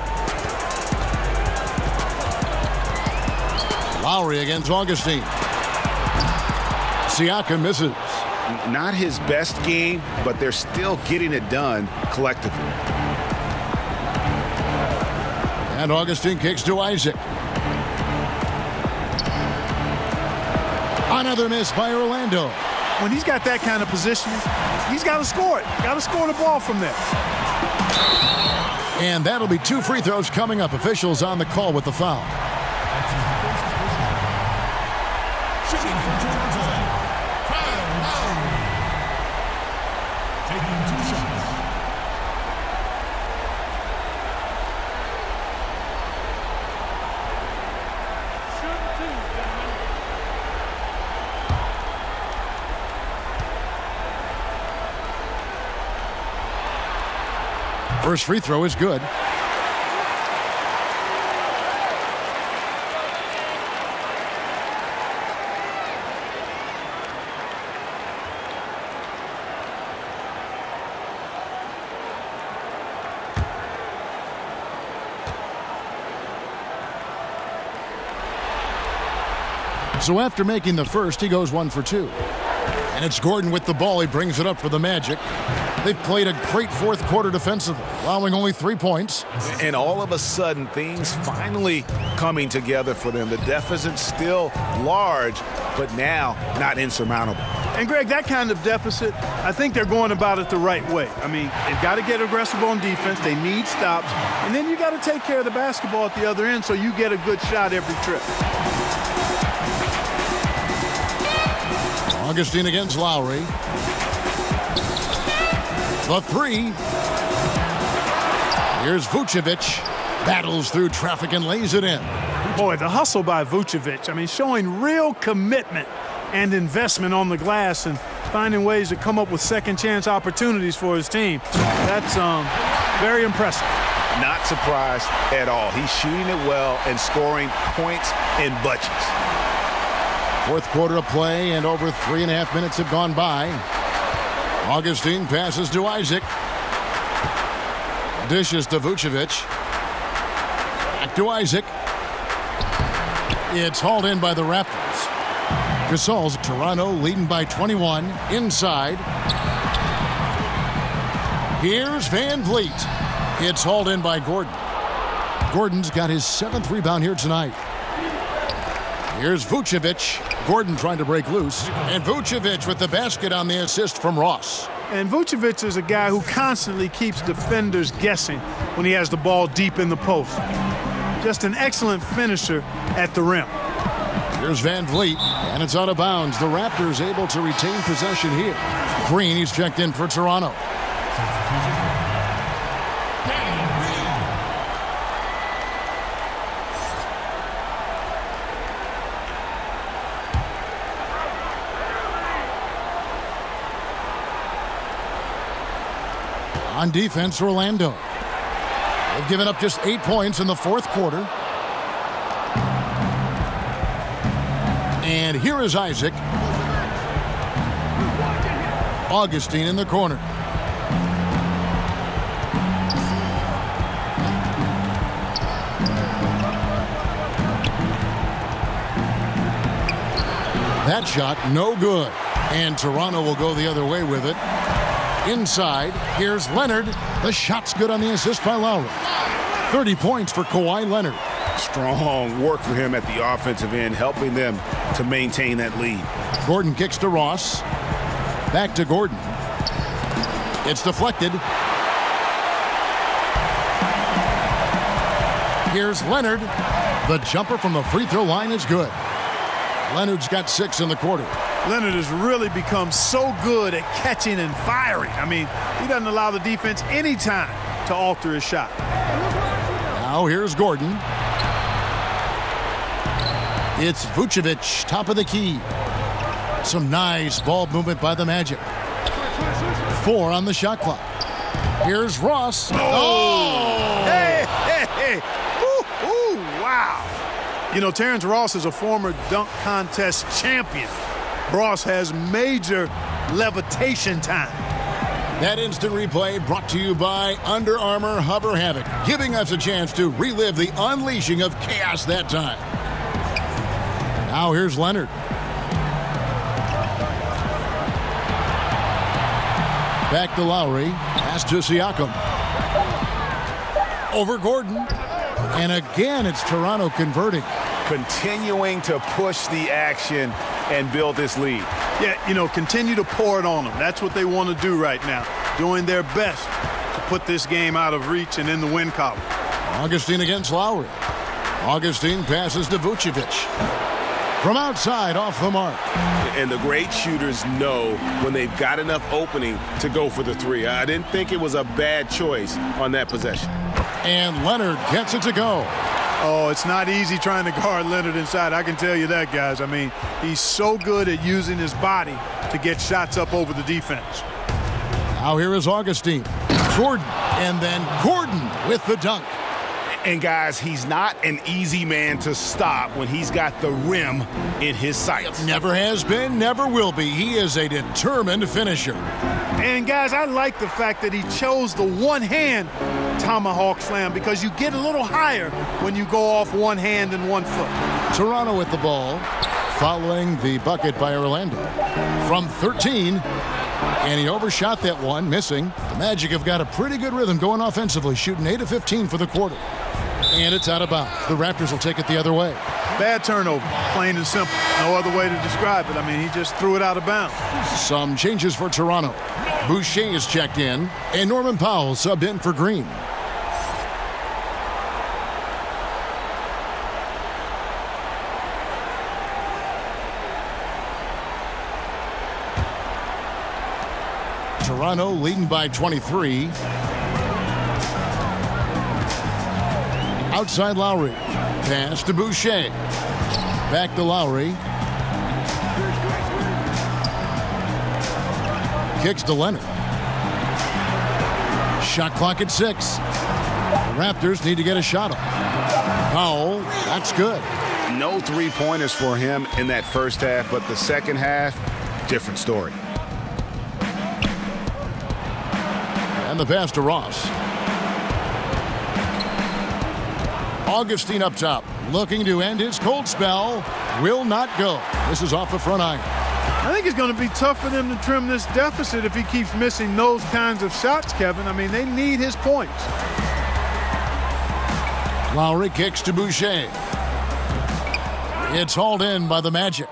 Lowry against Augustine. Siakam misses. Not his best game, but they're still getting it done collectively. And Augustine kicks to Isaac. Another miss by Orlando. When he's got that kind of positioning, he's got to score it. Got to score the ball from there. And that'll be 2 free throws coming up. Officials on the call with the foul. Shooting from Toronto, Kyle Lowry. Taking 2 shots. First free throw is good. So after making the first, he goes 1 for 2. And it's Gordon with the ball. He brings it up for the Magic. They've played a great fourth quarter defensively, allowing only 3 points. And all of a sudden, things finally coming together for them. The deficit's still large, but now not insurmountable. And, Greg, that kind of deficit, I think they're going about it the right way. I mean, they've got to get aggressive on defense. They need stops. And then you got to take care of the basketball at the other end so you get a good shot every trip. Augustine against Lowry. The 3. Here's Vucevic. Battles through traffic and lays it in. Boy, the hustle by Vucevic. I mean, showing real commitment and investment on the glass and finding ways to come up with second chance opportunities for his team. That's very impressive. Not surprised at all. He's shooting it well and scoring points in bunches. Fourth quarter of play, and over 3.5 minutes have gone by. Augustine passes to Isaac. Dishes to Vucevic. Back to Isaac. It's hauled in by the Raptors. Gasol's Toronto leading by 21. Inside. Here's Van Vliet. It's hauled in by Gordon. Gordon's got his 7th rebound here tonight. Here's Vucevic. Gordon trying to break loose. And Vucevic with the basket on the assist from Ross. And Vucevic is a guy who constantly keeps defenders guessing when he has the ball deep in the post. Just an excellent finisher at the rim. Here's Van Vliet, and it's out of bounds. The Raptors able to retain possession here. Green, he's checked in for Toronto. On defense, Orlando. They've given up just 8 points in the fourth quarter. And here is Isaac. Augustine in the corner. That shot, no good. And Toronto will go the other way with it. Inside, here's Leonard. The shot's good on the assist by Lowry. 30 points for Kawhi Leonard. Strong work for him at the offensive end, helping them to maintain that lead. Gordon kicks to Ross. Back to Gordon. It's deflected. Here's Leonard. The jumper from the free throw line is good. Leonard's got 6 in the quarter. Leonard has really become so good at catching and firing. I mean, he doesn't allow the defense any time to alter his shot. Now here's Gordon. It's Vucevic, top of the key. Some nice ball movement by the Magic. 4 on the shot clock. Here's Ross. Oh! Hey, hey, hey. Ooh, ooh, wow. You know, Terrence Ross is a former dunk contest champion. Ross has major levitation time. That instant replay brought to you by Under Armour Hover Havoc, giving us a chance to relive the unleashing of chaos that time. Now here's Leonard. Back to Lowry. Pass to Siakam. Over Gordon. And again, it's Toronto converting. Continuing to push the action and build this lead. Yeah, you know, continue to pour it on them. That's what they want to do right now. Doing their best to put this game out of reach and in the win column. Augustine against Lowry. Augustine passes to Vucevic. From outside, off the mark. And the great shooters know when they've got enough opening to go for the three. I didn't think it was a bad choice on that possession. And Leonard gets it to go. Oh, it's not easy trying to guard Leonard inside. I can tell you that, guys. I mean, he's so good at using his body to get shots up over the defense. Now here is Augustine. Gordon, and then Gordon with the dunk. And guys, he's not an easy man to stop when he's got the rim in his sights. Never has been, never will be. He is a determined finisher. And guys, I like the fact that he chose the one-hand tomahawk slam because you get a little higher when you go off one hand and 1 foot. Toronto with the ball, following the bucket by Orlando. From 13, and he overshot that one, missing. The Magic have got a pretty good rhythm going offensively, shooting 8 of 15 for the quarter. And it's out of bounds. The Raptors will take it the other way. Bad turnover, plain and simple. No other way to describe it. I mean, he just threw it out of bounds. Some changes for Toronto. Boucher is checked in, and Norman Powell subbed in for Green. Toronto leading by 23. Outside Lowry. Pass to Boucher. Back to Lowry. Kicks to Leonard. Shot clock at 6. The Raptors need to get a shot off. Powell, that's good. No three-pointers for him in that first half, but the second half, different story. And the pass to Ross. Augustine up top, looking to end his cold spell. Will not go. This is off the front iron. I think it's going to be tough for them to trim this deficit if he keeps missing those kinds of shots, Kevin. I mean, they need his points. Lowry kicks to Boucher. It's hauled in by the Magic.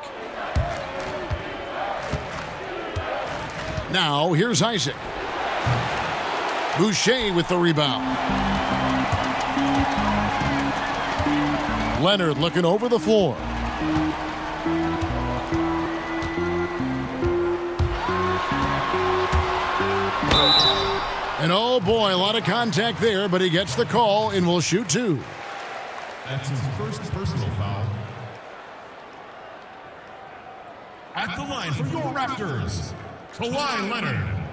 Now, here's Isaac. Boucher with the rebound. Leonard looking over the floor. And oh boy, a lot of contact there, but he gets the call and will shoot 2. That's his first personal foul. At the line for your Raptors, Kawhi Leonard.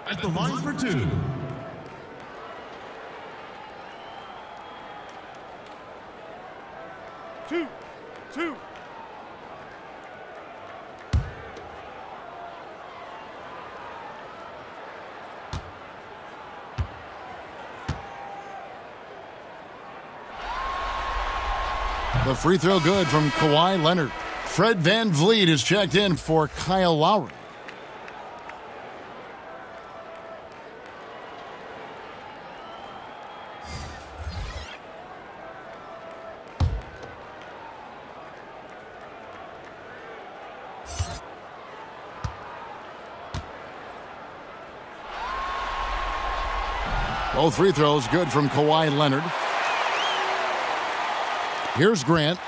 At the line for 2. Two. The free throw good from Kawhi Leonard. Fred VanVleet is checked in for Kyle Lowry. Both free throws good from Kawhi Leonard. Here's Grant.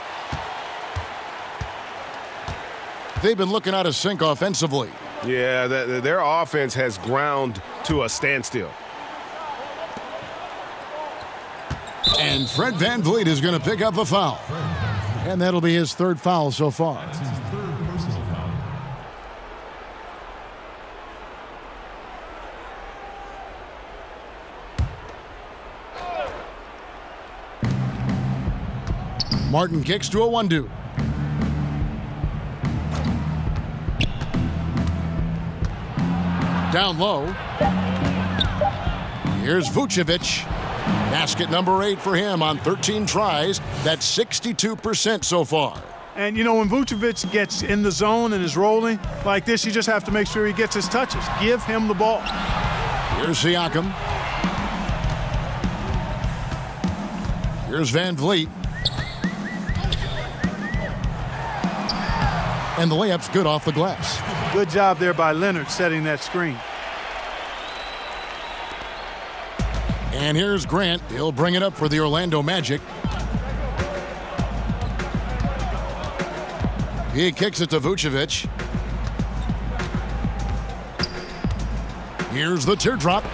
They've been looking out of sync offensively. Yeah, their offense has ground to a standstill. And Fred VanVleet is going to pick up a foul. And that'll be his third foul so far. That's his third personal foul. Martin kicks to a 1-2. Down low. Here's Vucevic. Basket number 8 for him on 13 tries. That's 62% so far. And, you know, when Vucevic gets in the zone and is rolling like this, you just have to make sure he gets his touches. Give him the ball. Here's Siakam. Here's Van Vliet. And the layup's good off the glass. Good job there by Leonard setting that screen. And here's Grant. He'll bring it up for the Orlando Magic. He kicks it to Vucevic. Here's the teardrop.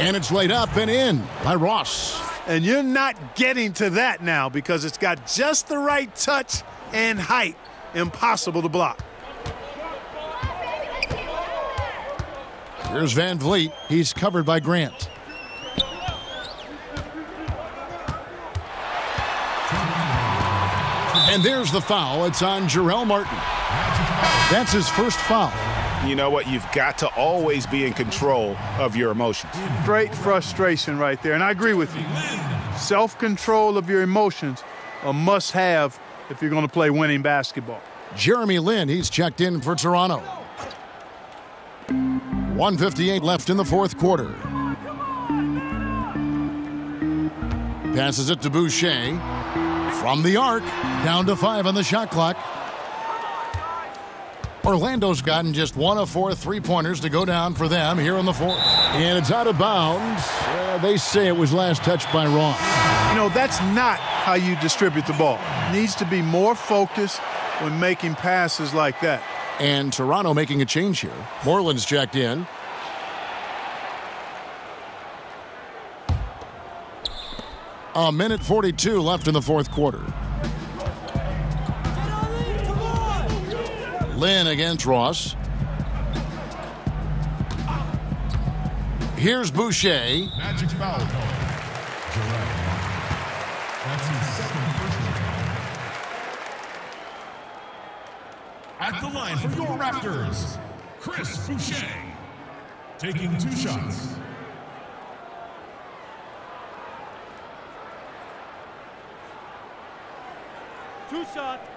And it's laid up and in by Ross. And you're not getting to that now because it's got just the right touch and height. Impossible to block. Here's Van Vliet. He's covered by Grant. And there's the foul. It's on Jarrell Martin. That's his first foul. You know what? You've got to always be in control of your emotions. Great frustration right there. And I agree with you. Self-control of your emotions, a must-have if you're going to play winning basketball. Jeremy Lin, he's checked in for Toronto. 1:58 left in the fourth quarter. Passes it to Boucher. From the arc, down to 5 on the shot clock. Orlando's gotten just 1 of 4 3-pointers to go down for them here in the fourth. And it's out of bounds. They say it was last touched by Ross. You know, that's not how you distribute the ball. Needs to be more focused when making passes like that. And Toronto making a change here. Moreland's checked in. A minute 42 left in the fourth quarter. Lin against Ross. Here's Boucher. Magic foul call. Jarrell. That's his second personal foul. At the line for your Raptors, Chris Boucher. Taking 2 shots. Two shots.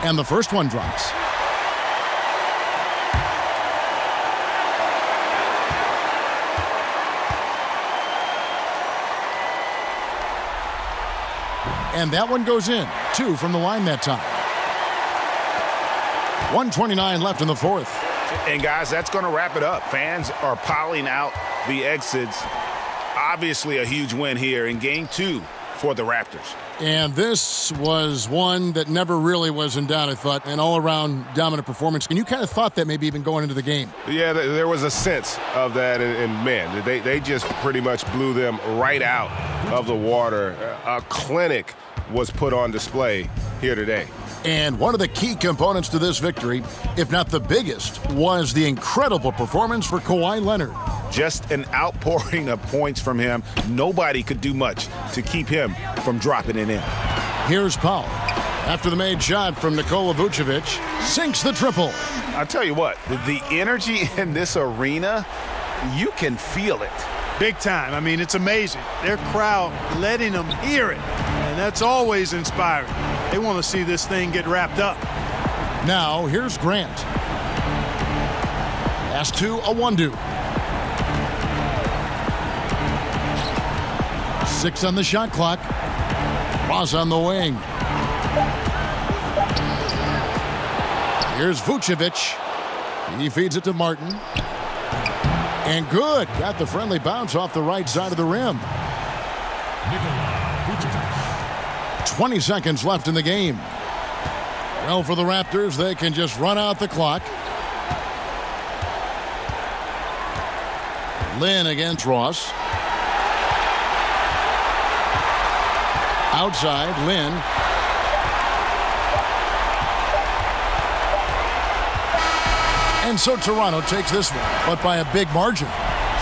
And the first one drops. And that one goes in. 2 from the line that time. 1:29 left in the fourth. And guys, that's going to wrap it up. Fans are piling out the exits. Obviously a huge win here in game 2 for the Raptors. And this was one that never really was in doubt, I thought, an all-around dominant performance. And you kind of thought that maybe even going into the game. Yeah, there was a sense of that, and man, they just pretty much blew them right out of the water. A clinic was put on display here today. And one of the key components to this victory, if not the biggest, was the incredible performance for Kawhi Leonard. Just an outpouring of points from him. Nobody could do much to keep him from dropping it in. Here's Paul. After the made shot from Nikola Vucevic, sinks the triple. I tell you what, the energy in this arena, you can feel it. Big time. I mean, it's amazing. Their crowd letting them hear it. And that's always inspiring. They want to see this thing get wrapped up. Now, here's Grant. Pass to Awandu. 6 on the shot clock. Ross on the wing. Here's Vucevic. He feeds it to Martin. And good. Got the friendly bounce off the right side of the rim. 20 seconds left in the game. Well, for the Raptors, they can just run out the clock. Lynn against Ross. Outside, Lynn. And so Toronto takes this one, but by a big margin.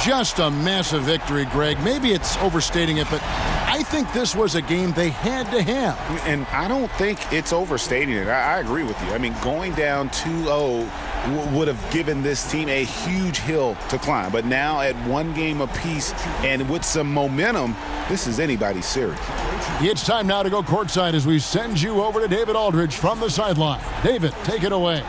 Just a massive victory, Greg. Maybe it's overstating it, but I think this was a game they had to have. And I don't think it's overstating it. I agree with you. I mean, going down 2-0 would have given this team a huge hill to climb. But now at one game apiece and with some momentum, this is anybody's series. It's time now to go courtside as we send you over to David Aldridge from the sideline. David, take it away.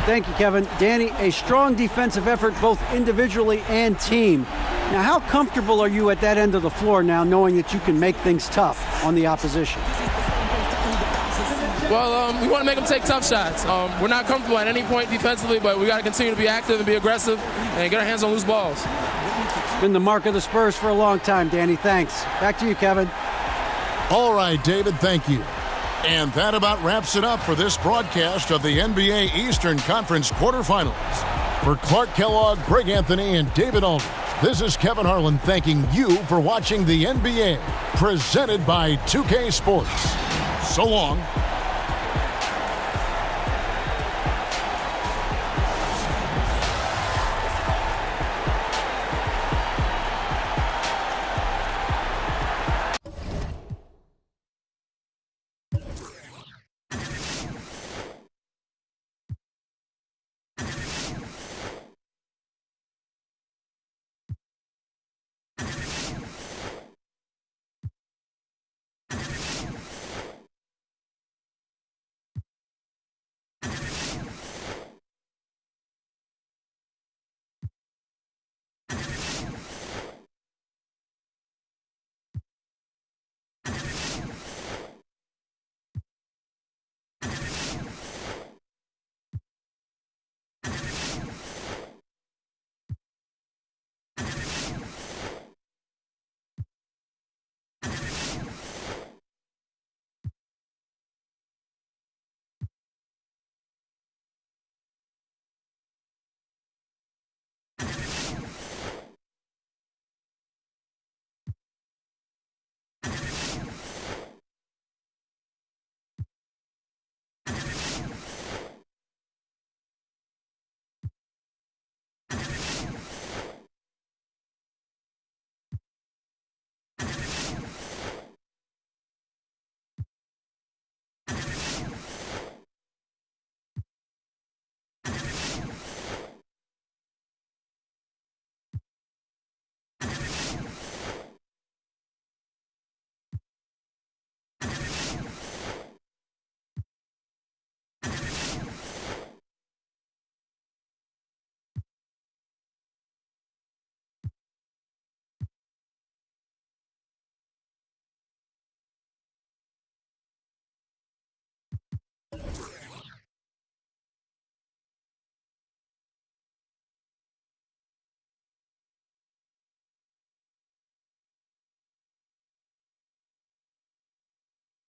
Thank you, Kevin. Danny, a strong defensive effort both individually and team. Now, how comfortable are you at that end of the floor now, knowing that you can make things tough on the opposition? Well, we want to make them take tough shots. We're not comfortable at any point defensively, but we got to continue to be active and be aggressive and get our hands on loose balls. It's been the mark of the Spurs for a long time, Danny. Thanks. Back to you, Kevin. All right, David, thank you. And that about wraps it up for this broadcast of the NBA Eastern Conference quarterfinals. For Clark Kellogg, Greg Anthony, and David Aldridge, this is Kevin Harlan thanking you for watching the NBA, presented by 2K Sports. So long.